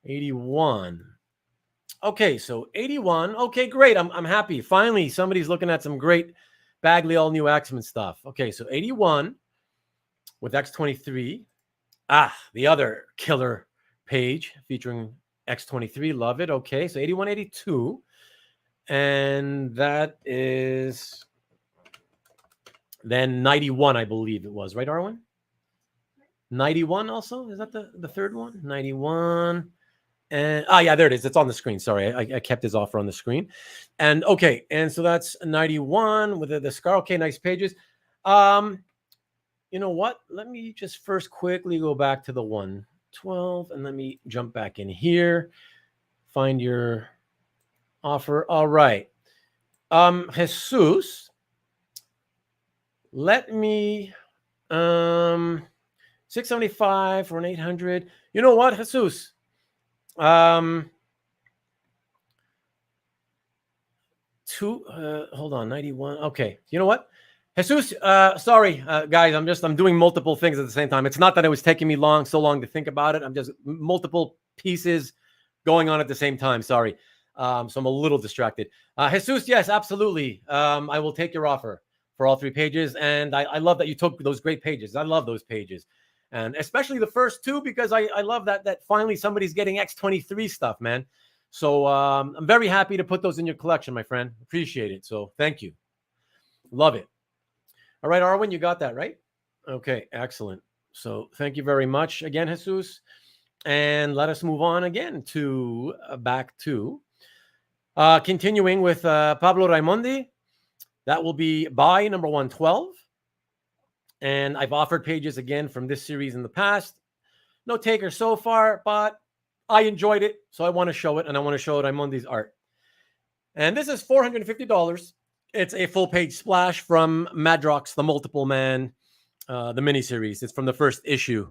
S1: 81. Okay, so 81. Okay, great. I'm happy. Finally, somebody's looking at some great Bagley all new X-Men stuff. Okay, so 81 with X23. The other killer page featuring X23, love it. Okay, so 8182. And that is then 91, I believe it was, right, Arwen? 91 also? Is that the third one? 91. And yeah, there it is. It's on the screen. Sorry, I kept his offer on the screen. And okay, and so that's 91 with the scar. Okay, nice pages. You know what? Let me just first quickly go back to the 112 and let me jump back in here. Find your offer. All right. Jesus. Let me 675 for an 800. You know what, Jesus? Hold on, 91. Okay. You know what? Jesus, sorry, guys, I'm doing multiple things at the same time. It's not that it was taking me so long to think about it. I'm just multiple pieces going on at the same time. Sorry. So I'm a little distracted. Jesus, yes, absolutely. I will take your offer for all 3 pages. And I love that you took those great pages. I love those pages. And especially the first 2, because I love that finally somebody's getting X23 stuff, man. So I'm very happy to put those in your collection, my friend. Appreciate it. So thank you. Love it. All right, Arwen, you got that, right? Okay, excellent. So thank you very much again, Jesus. And let us move on again to back to continuing with Pablo Raimondi. That will be by number 112. And I've offered pages again from this series in the past. No taker so far, but I enjoyed it. So I want to show it, and I want to show Raimondi's art. And this is $450. It's a full-page splash from Madrox, the Multiple Man, the miniseries. It's from the first issue.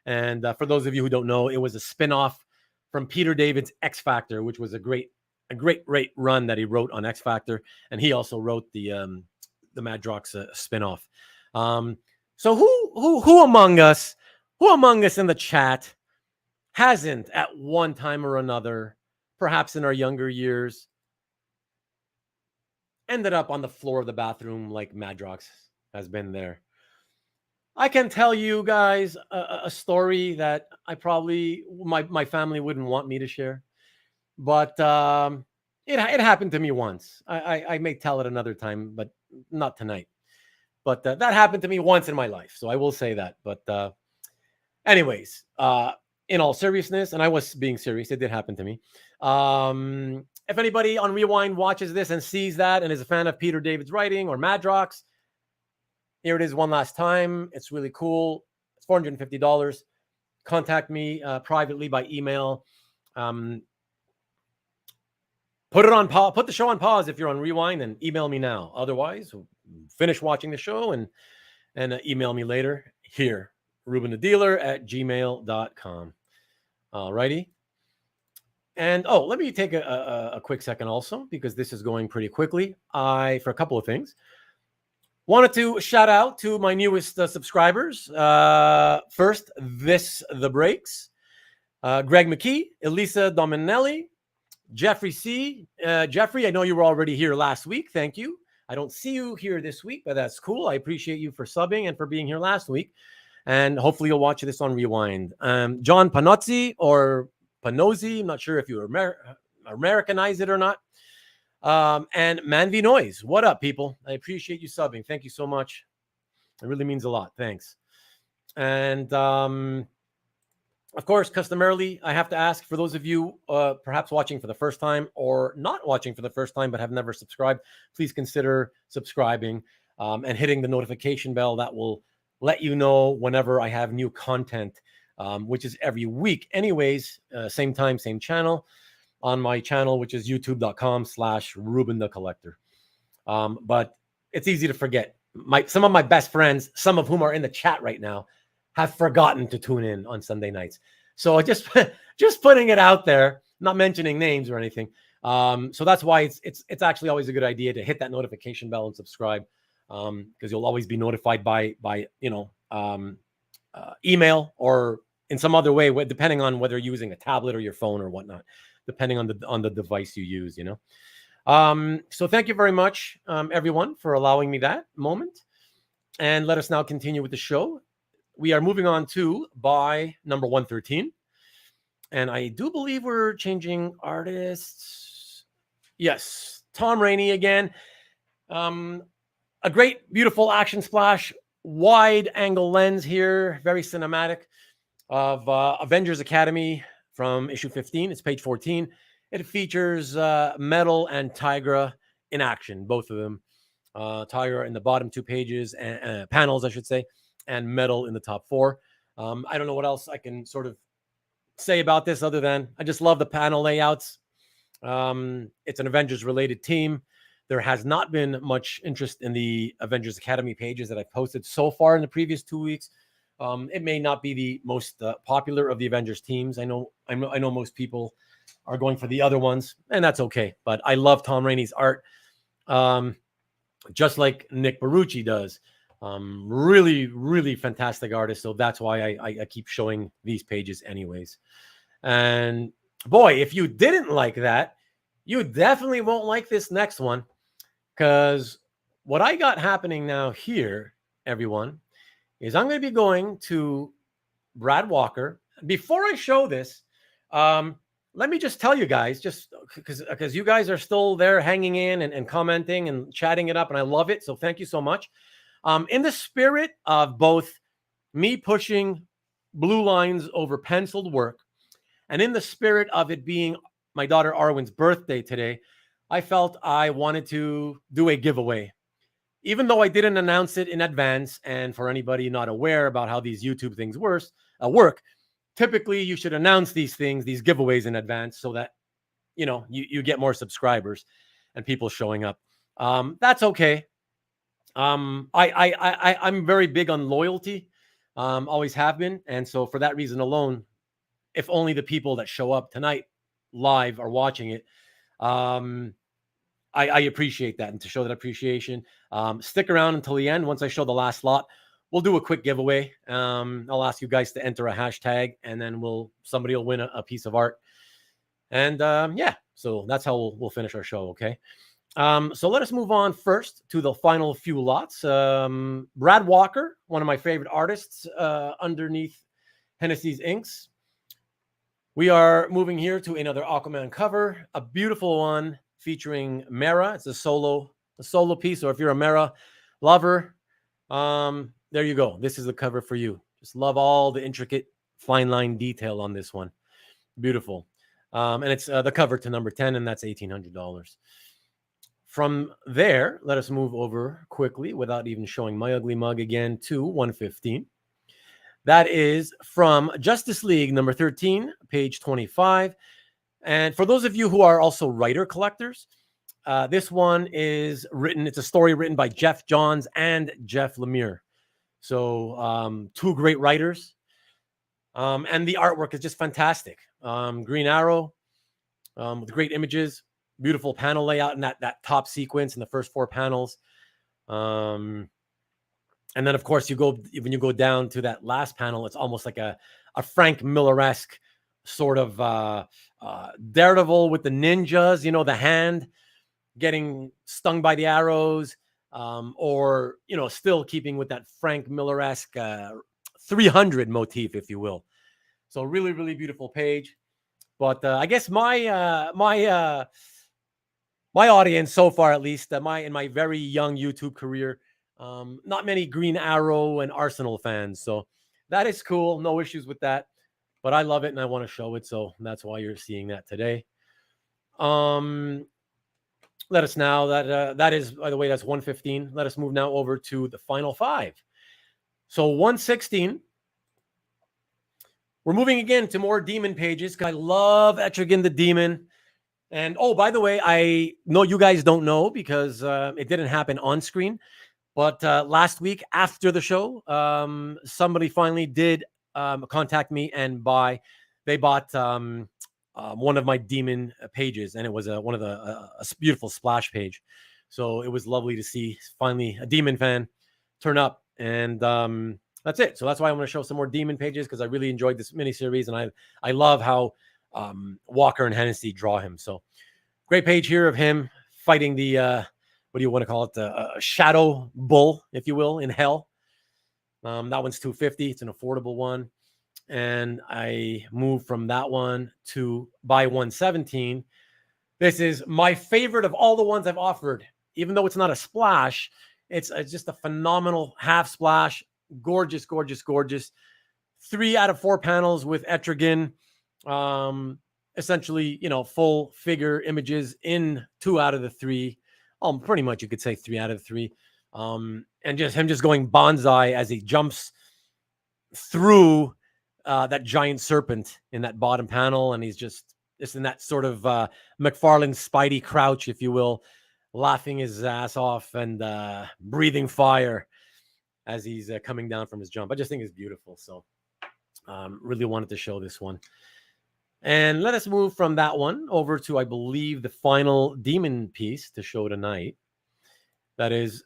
S1: And for those of you who don't know, it was a spin-off from Peter David's X Factor, which was a great run that he wrote on X Factor. And he also wrote the Madrox spin-off. So who among us in the chat hasn't at one time or another, perhaps in our younger years, ended up on the floor of the bathroom like Madrox has been there? I can tell you guys a story that I probably my family wouldn't want me to share, but it happened to me once. I may tell it another time, but not tonight. But that happened to me once in my life, so I will say that. But anyways, in all seriousness, and I was being serious, it did happen to me. If anybody on Rewind watches this and sees that and is a fan of Peter David's writing or Madrox, here it is one last time. It's really cool. It's $450. Contact me privately by email. Put it on pause. Put the show on pause if you're on Rewind and email me now. Otherwise, finish watching the show and email me later here, rubenthedealer@gmail.com. All righty. And let me take a quick second also, because this is going pretty quickly. For a couple of things. Wanted to shout out to my newest subscribers. First, The Breaks, Greg McKee, Elisa Dominelli, Jeffrey C. Jeffrey, I know you were already here last week. Thank you. I don't see you here this week, but that's cool. I appreciate you for subbing and for being here last week. And hopefully you'll watch this on Rewind. John Panozzi or Panozzi, I'm not sure if you Americanize it or not. And Manvi Noise. What up, people? I appreciate you subbing. Thank you so much. It really means a lot. Thanks. And of course, customarily, I have to ask for those of you perhaps watching for the first time or not watching for the first time but have never subscribed, please consider subscribing and hitting the notification bell. That will let you know whenever I have new content, which is every week. Anyways, same time, same channel on my channel, which is youtube.com/Ruben the Collector. But it's easy to forget. Some of my best friends, some of whom are in the chat right now, have forgotten to tune in on Sunday nights. So just putting it out there, not mentioning names or anything. So that's why it's actually always a good idea to hit that notification bell and subscribe, because you'll always be notified by email or in some other way, depending on whether you're using a tablet or your phone or whatnot, depending on the device you use. So thank you very much, everyone, for allowing me that moment. And let us now continue with the show. We are moving on to by number 113. And I do believe we're changing artists. Yes, Tom Rainey again. A great, beautiful action splash, wide angle lens here, very cinematic, of Avengers Academy from issue 15. It's page 14. It features Metal and Tigra in action, both of them. Tigra in the bottom 2 pages, and panels, I should say, and Metal in the top 4. I don't know what else I can sort of say about this other than I just love the panel layouts. It's an Avengers related team. There has not been much interest in the Avengers Academy pages that I've posted so far in the previous 2 weeks. It may not be the most popular of the Avengers teams. I know most people are going for the other ones, and that's okay. But I love Tom Rainey's art, just like Nick Barucci does. Really, really fantastic artist. So that's why I keep showing these pages anyways. And boy, if you didn't like that, you definitely won't like this next one, because what I got happening now here, everyone, is I'm going to be going to Brad Walker. Before I show this, let me just tell you guys, just because you guys are still there hanging in and commenting and chatting it up, and I love it. So thank you so much. In the spirit of both me pushing blue lines over penciled work, and in the spirit of it being my daughter Arwen's birthday today, I felt I wanted to do a giveaway. Even though I didn't announce it in advance, and for anybody not aware about how these YouTube things work, typically you should announce these things, these giveaways in advance, so that you get more subscribers and people showing up. That's okay. I'm very big on loyalty, always have been, and so for that reason alone, if only the people that show up tonight live are watching it, I appreciate that, and to show that appreciation, stick around until the end. Once I show the last lot, we'll do a quick giveaway. I'll ask you guys to enter a hashtag, and then somebody will win a piece of art. And yeah, so that's how we'll finish our show. Okay. So let us move on first to the final few lots. Brad Walker, one of my favorite artists, underneath Hennessy's inks. We are moving here to another Aquaman cover, a beautiful one featuring Mera. It's a solo piece. So if you're a Mera lover, there you go. This is the cover for you. Just love all the intricate fine line detail on this one. Beautiful. And it's the cover to number 10, and that's $1,800. From there, let us move over quickly without even showing my ugly mug again to 115. That is from Justice League number 13, page 25. And for those of you who are also writer collectors, this one is written. It's a story written by Jeff Johns and Jeff Lemire. So 2 great writers. And the artwork is just fantastic. Green Arrow with great images, beautiful panel layout, and that top sequence in the first 4 panels. And then, of course, when you go down to that last panel, it's almost like a Frank Miller-esque sort of Daredevil with the ninjas, the hand getting stung by the arrows, or, still keeping with that Frank Miller-esque 300 motif, if you will. So really, really beautiful page. But I guess my audience so far, at least, in my very young YouTube career, not many Green Arrow and Arsenal fans. So that is cool. No issues with that. But I love it, and I want to show it. So that's why you're seeing that today. Let us now, that is, by the way, that's 115. Let us move now over to the final 5. So 116. We're moving again to more demon pages. I love Etrigan the Demon. And, oh, by the way, I know you guys don't know because it didn't happen on screen. But last week after the show, somebody finally did contact me and they bought one of my demon pages, and it was one of a beautiful splash page. So it was lovely to see finally a demon fan turn up, and that's it. So that's why I'm going to show some more demon pages, because I really enjoyed this miniseries, and I love how Walker and Hennessy draw him. So great page here of him fighting the what do you want to call it? The shadow bull, if you will, in hell. That one's $250. It's an affordable one. and I move from that one to buy 117. This is my favorite of all the ones I've offered. Even though it's not a splash, it's just a phenomenal half splash. Gorgeous, gorgeous, gorgeous. 3 out of 4 panels with Etrigan. Essentially, full figure images in 2 out of the 3. Pretty much you could say 3 out of 3. And just him just going bonsai as he jumps through that giant serpent in that bottom panel, and he's just in that sort of McFarlane Spidey crouch, if you will, laughing his ass off and breathing fire as he's coming down from his jump. I just think it's beautiful. So really wanted to show this one. And let us move from that one over to, I believe, the final demon piece to show tonight. That is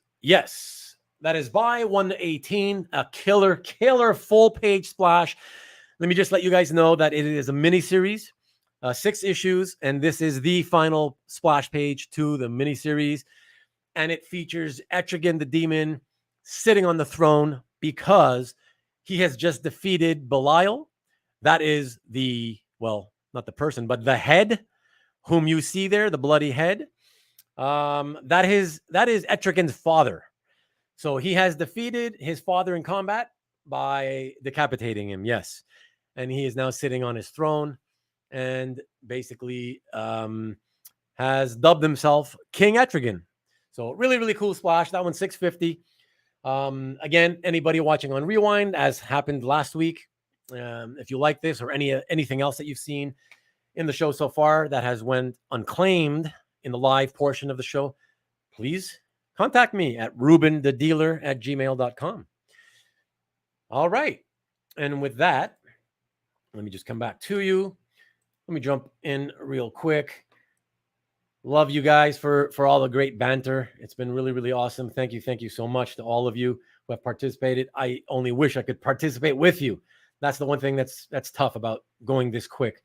S1: by 118, a killer full page splash. Let me just let you guys know that it is a mini series, 6 issues, and this is the final splash page to the mini series. And it features Etrigan the demon sitting on the throne because he has just defeated Belial. That is not the person, but the head whom you see there, the bloody head. That is Etrigan's father. So he has defeated his father in combat by decapitating him. Yes. And he is now sitting on his throne and basically has dubbed himself King Etrigan. So really, really cool splash. That one's $6.50. Again, anybody watching on Rewind, as happened last week, if you like this or anything else that you've seen in the show so far that has went unclaimed in the live portion of the show, please contact me at rubenthedealer@gmail.com. All right. And with that, let me just come back to you. Let me jump in real quick. Love you guys for all the great banter. It's been really, really awesome. Thank you so much to all of you who have participated. I only wish I could participate with you. That's the one thing that's tough about going this quick.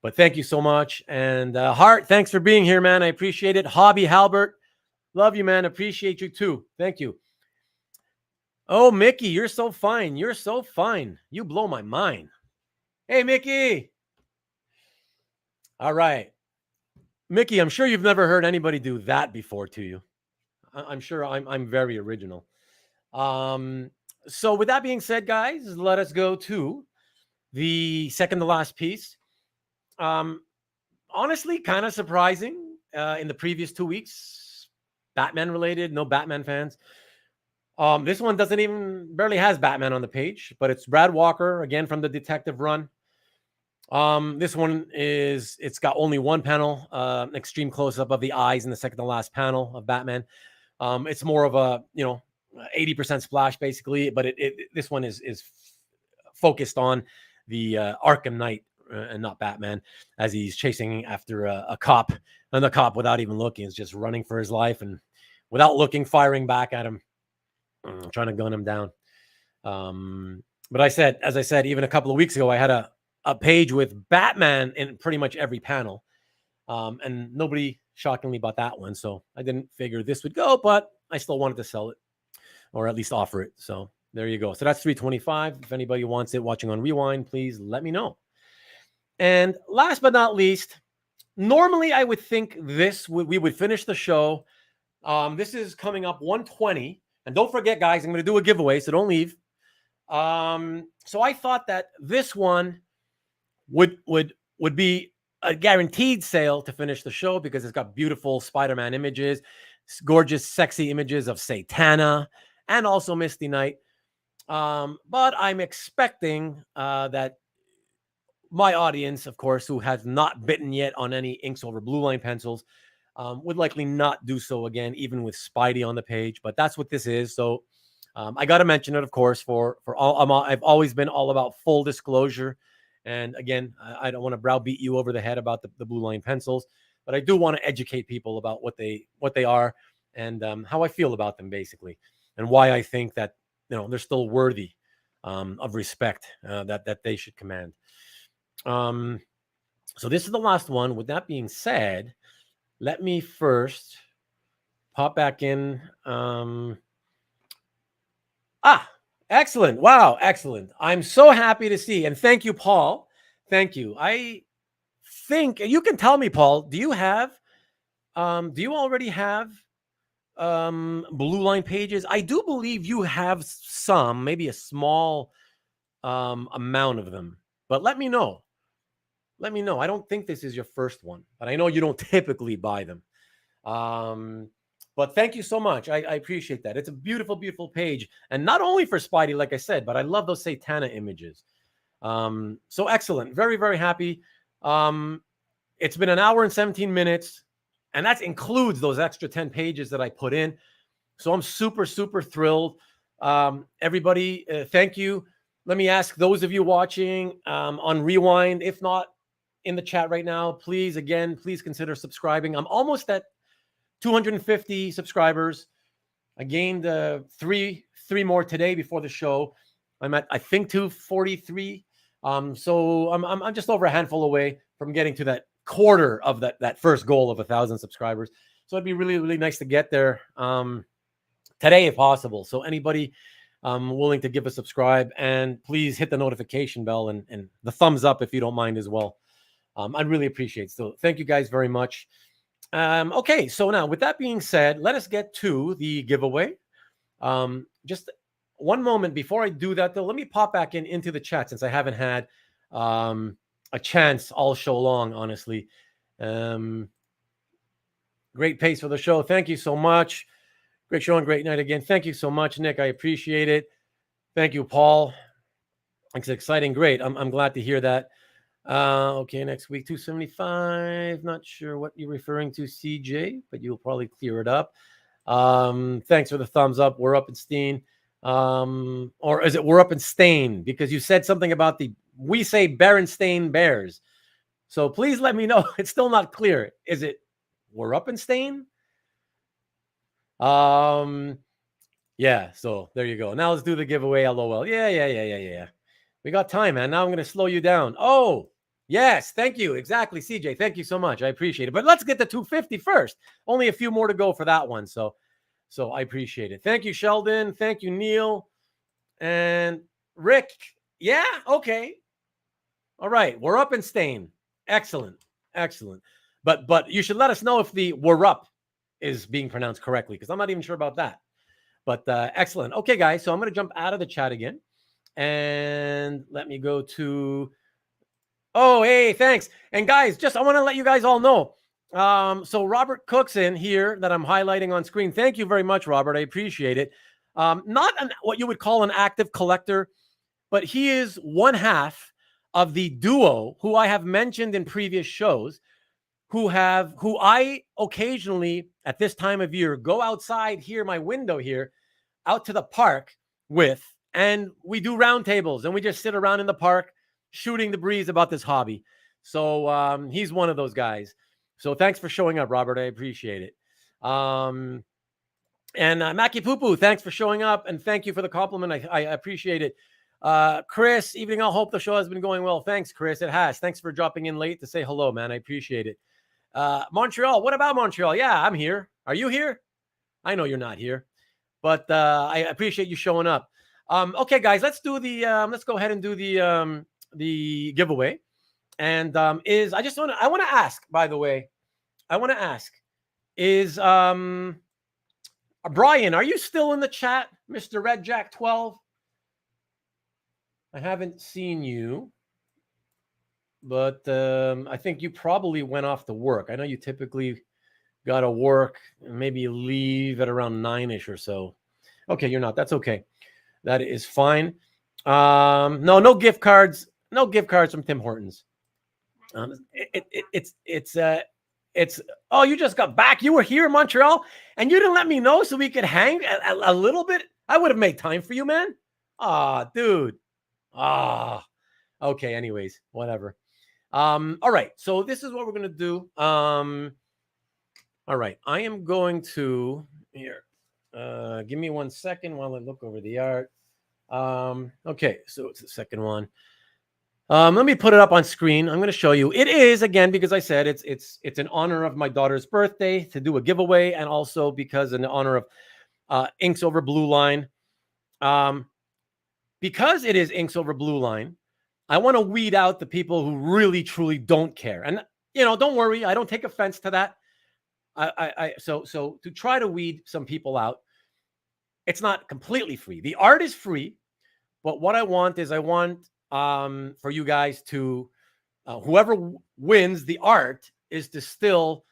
S1: But thank you so much. And Hart, thanks for being here, man. I appreciate it. Hobby Halbert, love you, man. Appreciate you too. Thank you. Oh, Mickey, you're so fine. You're so fine. You blow my mind. Hey, Mickey. All right. Mickey, I'm sure you've never heard anybody do that before to you. I'm sure I'm very original. So with that being said, guys, let us go to the second to last piece. Honestly, kind of surprising in the previous 2 weeks, Batman related, no Batman fans. This one barely has Batman on the page, but it's Brad Walker again from the Detective Run. This one it's got only one panel, extreme close-up of the eyes in the second to last panel of Batman. It's more of a 80% splash basically, but this one is focused on the Arkham Knight and not Batman, as he's chasing after a cop, and the cop, without even looking, is just running for his life and without looking, firing back at him, trying to gun him down. But as I said, even a couple of weeks ago, I had a page with Batman in pretty much every panel. And nobody shockingly bought that one. So I didn't figure this would go, but I still wanted to sell it or at least offer it. So there you go. So that's $325. If anybody wants it watching on Rewind, please let me know. And last but not least, normally I would think we would finish the show. This is coming up 120. And don't forget, guys, I'm going to do a giveaway, so don't leave. So I thought that this one would be a guaranteed sale to finish the show because it's got beautiful Spider-Man images, gorgeous, sexy images of Satana and also Misty Knight. But I'm expecting that my audience, of course, who has not bitten yet on any inks over blue line pencils, would likely not do so again, even with Spidey on the page. But that's what this is. So I got to mention it, of course, for all. I've always been all about full disclosure. And again, I don't want to browbeat you over the head about the blue line pencils, but I do want to educate people about what they are and how I feel about them, basically, and why I think that they're still worthy of respect that they should command. So this is the last one. With that being said, let me first pop back in. Excellent. Wow, excellent. I'm so happy to see. And thank you, Paul. Thank you. I think you can tell me, Paul, do you already have blue line pages? I do believe you have some, maybe a small amount of them. But let me know. Let me know. I don't think this is your first one, but I know you don't typically buy them. But thank you so much. I appreciate that. It's a beautiful, beautiful page. And not only for Spidey, like I said, but I love those Satana images. So excellent. Very, very happy. It's been an hour and 17 minutes, and that includes those extra 10 pages that I put in. So I'm super, super thrilled. Everybody, thank you. Let me ask those of you watching on Rewind, if not in the chat right now, please consider subscribing. I'm almost at 250 subscribers. I gained three more today before the show. I'm at, I think, 243. So I'm just over a handful away from getting to that quarter of that first goal of 1,000 subscribers. So it'd be really, really nice to get there today if possible. So anybody willing to give a subscribe, and please hit the notification bell and the thumbs up if you don't mind as well. I'd really appreciate it. So thank you guys very much. Okay, so now with that being said, let us get to the giveaway. Just one moment before I do that, though, let me pop back into the chat since I haven't had a chance all show long, honestly. Great pace for the show. Thank you so much. Great show and great night again. Thank you so much, Nick. I appreciate it. Thank you, Paul. It's exciting. Great. I'm glad to hear that. Okay, next week, 275. Not sure what you're referring to, CJ, but you'll probably clear it up. Thanks for the thumbs up. We're up in Steen. Or is it we're up in Stain? Because you said something about we say Berenstain Bears. So please let me know. It's still not clear. Is it we're up in Stain? Yeah, so there you go. Now let's do the giveaway. LOL. Yeah. We got time, man. Now I'm going to slow you down. Oh, yes. Thank you. Exactly, CJ. Thank you so much. I appreciate it. But let's get to 250 first. Only a few more to go for that one. So I appreciate it. Thank you, Sheldon. Thank you, Neil. And Rick. Yeah, okay. All right. We're up in Stain. Excellent. But you should let us know if the we're up is being pronounced correctly, because I'm not even sure about that. But excellent. Okay, guys. So I'm going to jump out of the chat again. And let me go to, oh, hey, thanks. And guys, I want to let you guys all know. So Robert Cookson here that I'm highlighting on screen. Thank you very much, Robert. I appreciate it. Not what you would call an active collector, but he is one half of the duo who I have mentioned in previous shows, who I occasionally at this time of year go outside here, my window here, out to the park with. And we do roundtables, and we just sit around in the park shooting the breeze about this hobby. So he's one of those guys. So thanks for showing up, Robert. I appreciate it. And Mackie Poo Poo, thanks for showing up, and thank you for the compliment. I appreciate it. Chris, evening. I hope the show has been going well. Thanks, Chris. It has. Thanks for dropping in late to say hello, man. I appreciate it. Montreal. What about Montreal? Yeah, I'm here. Are you here? I know you're not here, but I appreciate you showing up. Okay, guys, let's go ahead and do the giveaway. And I want to ask, by the way, is Brian, are you still in the chat, Mr. Red Jack 12? I haven't seen you, but I think you probably went off to work. I know you typically got to work and maybe leave at around 9-ish or so. Okay, you're not. That's okay. That is fine. No gift cards. No gift cards from Tim Hortons. It's oh, you just got back. You were here in Montreal and you didn't let me know so we could hang a little bit. I would have made time for you, man. Dude. Okay. Anyways, whatever. All right. So this is what we're going to do. All right. I am going to here. Give me 1 second while I look over the art. Okay, so it's the second one. Let me put it up on screen. I'm going to show you. It is, again, because I said it's in honor of my daughter's birthday to do a giveaway, and also because in honor of Inks Over Blue Line. because it is Inks Over Blue Line, I want to weed out the people who really, truly don't care. And, don't worry. I don't take offense to that. So to try to weed some people out, it's not completely free. The art is free, but what I want for you guys to, whoever wins the art is to still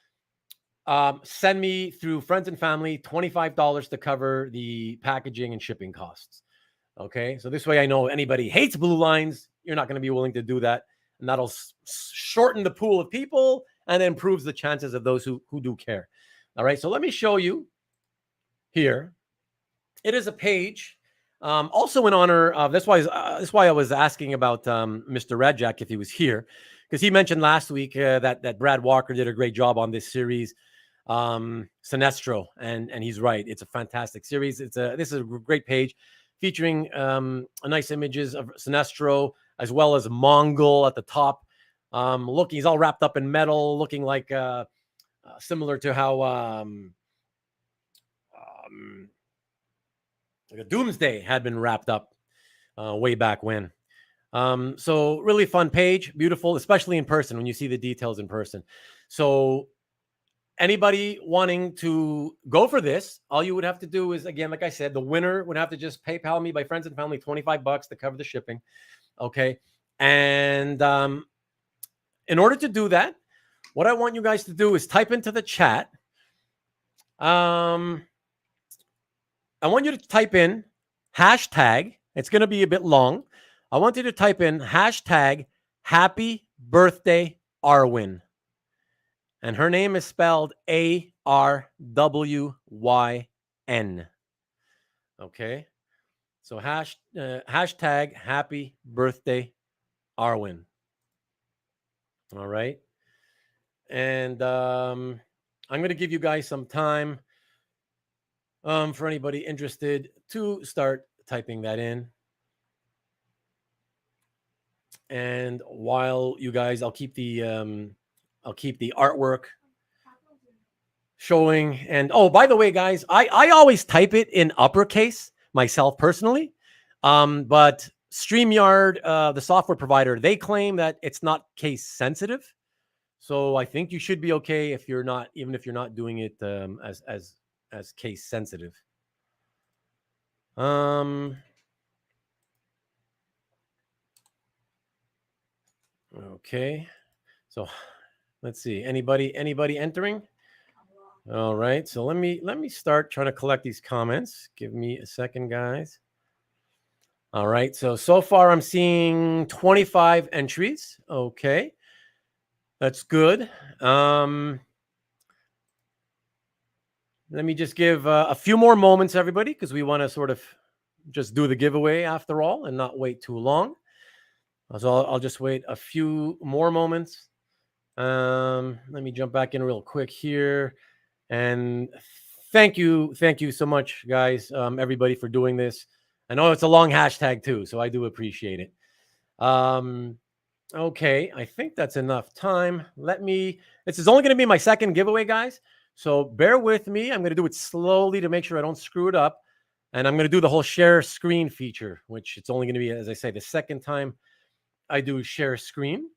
S1: send me through friends and family $25 to cover the packaging and shipping costs. Okay, so this way I know anybody hates blue lines, you're not going to be willing to do that, and that'll shorten the pool of people and improves the chances of those who do care. All right, so let me show you here. It is a page, also in honor of, that's why I was asking about Mr. Redjack if he was here, because he mentioned last week that Brad Walker did a great job on this series, Sinestro, and he's right. It's a fantastic series. This is a great page featuring nice images of Sinestro as well as Mongol at the top. He's all wrapped up in metal, looking like similar to how like a Doomsday had been wrapped up way back when. So really fun page, beautiful, especially in person when you see the details in person. So anybody wanting to go for this, all you would have to do is, again, like I said, the winner would have to just PayPal me by friends and family $25 to cover the shipping. Okay. And in order to do that, what I want you guys to do is type into the chat. I want you to type in hashtag. It's going to be a bit long. I want you to type in hashtag happy birthday Arwyn. And her name is spelled ARWYN. Okay. So hashtag happy birthday Arwyn. All right. And I'm going to give you guys some time for anybody interested to start typing that in. And while you guys, I'll keep the artwork showing. And by the way, guys, I always type it in uppercase myself personally. But StreamYard, the software provider, they claim that it's not case sensitive. So I think you should be okay if you're not, even if you're not doing it as case sensitive. Okay. So let's see. Anybody entering? All right. So let me start trying to collect these comments. Give me a second, guys. All right. So far I'm seeing 25 entries. Okay. That's good. Let me just give a few more moments, everybody, because we want to sort of just do the giveaway after all and not wait too long. So I'll just wait a few more moments. Let me jump back in real quick here. And thank you so much, guys, everybody, for doing this. I know it's a long hashtag too, so I do appreciate it. Okay, I think that's enough time. This is only going to be my second giveaway, guys. So bear with me. I'm going to do it slowly to make sure I don't screw it up. And I'm going to do the whole share screen feature, which it's only going to be, as I say, the second time I do share screen.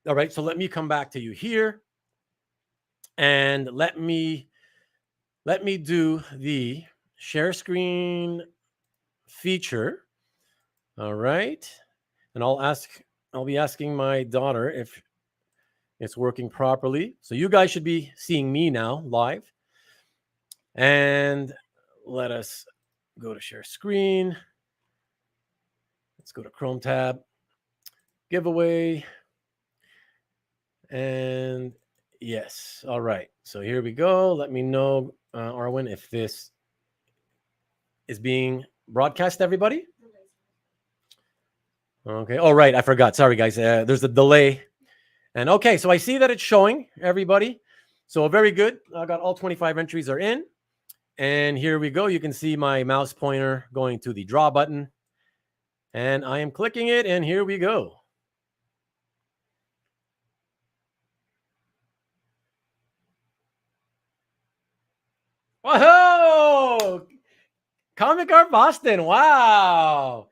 S1: All right, so let me come back to you here. And let me do the share screen feature. All right. And I'll be asking my daughter if it's working properly. So you guys should be seeing me now live. And let us go to share screen. Let's go to Chrome tab, giveaway. And yes. All right. So here we go. Let me know, Arwyn, if this is being broadcast, everybody. Okay. Oh, right. I forgot. Sorry, guys. There's a delay. And okay, so I see that it's showing, everybody. So very good. I got all 25 entries are in. And here we go. You can see my mouse pointer going to the draw button. And I am clicking it, and here we go. Whoa! Comic Art Boston. Wow.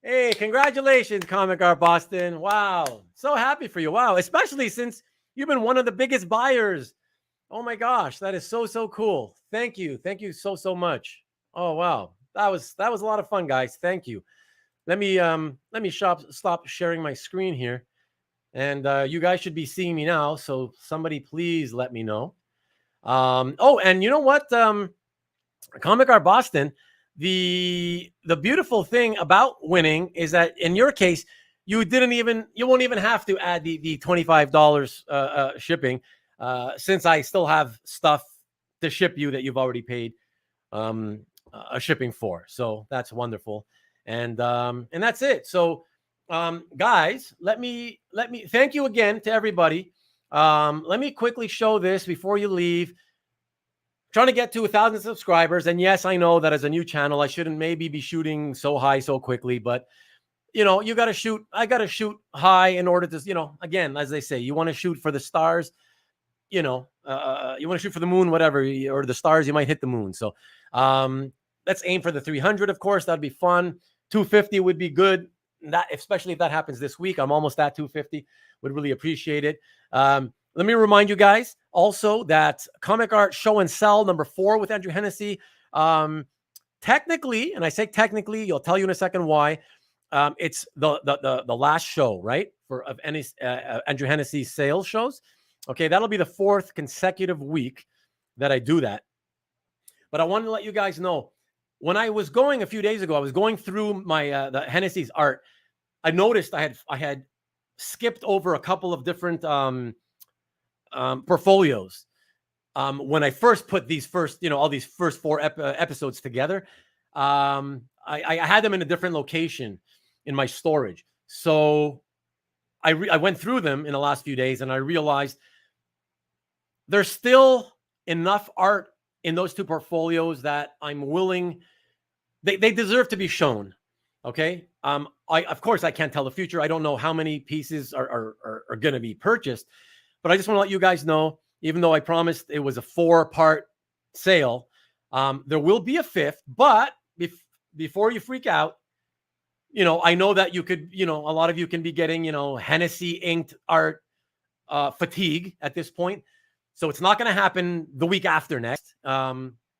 S1: Hey, congratulations, Comic Art Boston. Wow. So happy for you. Wow. Especially since you've been one of the biggest buyers. Oh my gosh, that is so cool. Thank you. Thank you so much. Oh wow. That was a lot of fun, guys. Thank you. Let me stop sharing my screen here. And you guys should be seeing me now. So somebody please let me know. Oh, and you know what? Comic Art Boston, the beautiful thing about winning is that in your case, you won't even have to add the $25 shipping, since I still have stuff to ship you that you've already paid a shipping for. So that's wonderful. And that's it. So guys, let me thank you again to everybody. Let me quickly show this before you leave. Trying to get to 1,000 subscribers. And yes, I know that as a new channel, I shouldn't maybe be shooting so high so quickly, but you got to shoot. I got to shoot high in order to, again, as they say, you want to shoot for the stars, you want to shoot for the moon, whatever, or the stars, you might hit the moon. So let's aim for the 300, of course. That'd be fun. 250 would be good. That, especially if that happens this week, I'm almost at 250. Would really appreciate it. Let me remind you guys also that Comic Art Show and Sell number 4 with Andrew Hennessy. Technically, and I say technically, you'll tell you in a second why. It's the last show, right, of any Andrew Hennessy sales shows. Okay, that'll be the 4th consecutive week that I do that. But I wanted to let you guys know, when I was going a few days ago, I was going through my the Hennessy's art. I noticed I had skipped over a couple of different portfolios when I first put these all these first 4 episodes together. I had them in a different location in my storage, so I went through them in the last few days, and I realized there's still enough art in those 2 portfolios that I'm willing. They deserve to be shown. Okay. Of course I can't tell the future. I don't know how many pieces are going to be purchased, but I just want to let you guys know, even though I promised it was a 4-part sale, there will be a 5th. But before you freak out, I know that you could, a lot of you can be getting, Hennessy inked art fatigue at this point. So it's not going to happen the week after next.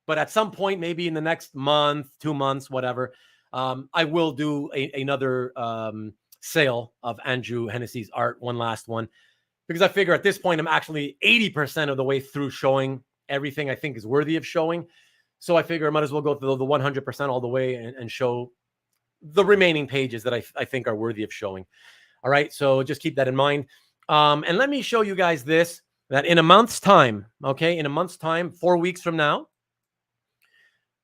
S1: But at some point, maybe in the next month, 2 months, whatever, I will do another sale of Andrew Hennessy's art, one last one. Because I figure at this point, I'm actually 80% of the way through showing everything I think is worthy of showing. So I figure I might as well go through the 100% all the way and show the remaining pages that I think are worthy of showing. All right, so just keep that in mind. And let me show you guys this, that in a month's time, okay, in a month's time, 4 weeks from now,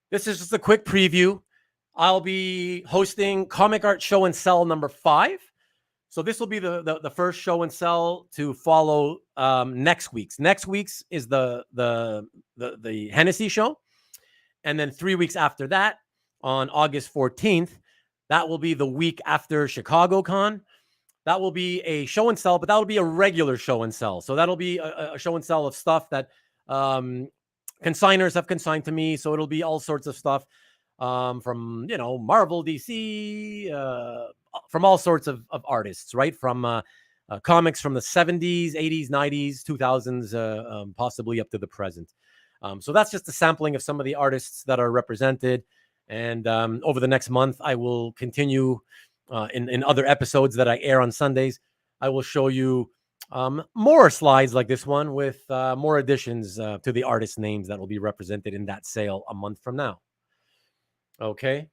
S1: this is just a quick preview. I'll be hosting Comic Art Show and Sell number 5. So this will be the first show and sell to follow next week's. Next week's is the Hennessy show. And then 3 weeks after that, on August 14th, that will be the week after Chicago Con. That will be a show and sell, but that will be a regular show and sell. So that'll be a show and sell of stuff that consigners have consigned to me. So it'll be all sorts of stuff from, Marvel, DC, from all sorts of artists, right? From comics from the 70s, 80s, 90s, 2000s, possibly up to the present. So that's just a sampling of some of the artists that are represented. And over the next month, I will continue in other episodes that I air on Sundays. I will show you more slides like this one with more additions to the artist names that will be represented in that sale a month from now. Okay.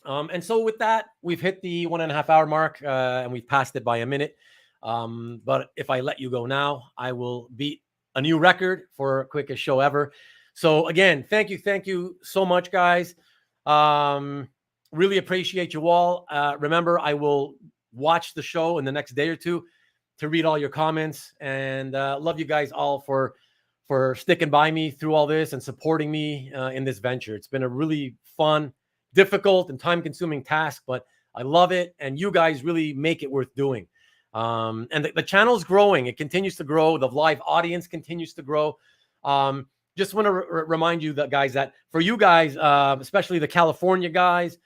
S1: And so with that, we've hit the 1.5 hour mark and we've passed it by a minute. But if I let you go now, I will beat a new record for quickest show ever. So again, thank you so much, guys. Really appreciate you all. Remember, I will watch the show in the next day or two to read all your comments, and love you guys all for sticking by me through all this and supporting me in this venture. It's been a really fun, difficult, and time-consuming task, but I love it, and you guys really make it worth doing. And the channel's growing. It continues to grow. The live audience continues to grow. Just want to remind you that, guys, that for you guys, especially the California guys,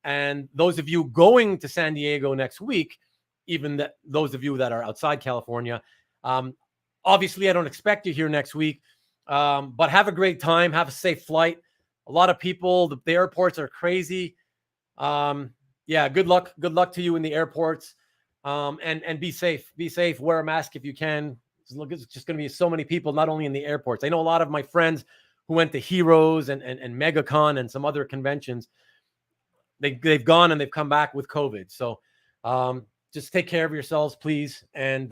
S1: And those of you going to San Diego next week, even those of you that are outside California, obviously I don't expect you here next week, but have a great time. Have a safe flight. A lot of people, the airports are crazy. Yeah, good luck. Good luck to you in the airports. And be safe. Be safe. Wear a mask if you can. It's just going to be so many people, not only in the airports. I know a lot of my friends who went to Heroes and MegaCon and some other conventions. They've gone and they've come back with COVID. So just take care of yourselves, please. And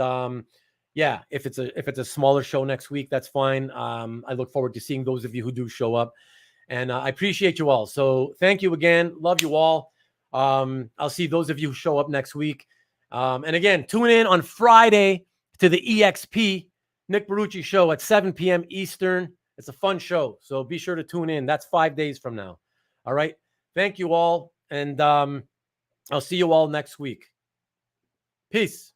S1: yeah, if it's a smaller show next week, that's fine. I look forward to seeing those of you who do show up. And I appreciate you all. So thank you again. Love you all. I'll see those of you who show up next week. And again, tune in on Friday to the EXP Nick Barucci show at 7 p.m. Eastern. It's a fun show. So be sure to tune in. That's 5 days from now. All right. Thank you all. And I'll see you all next week. Peace.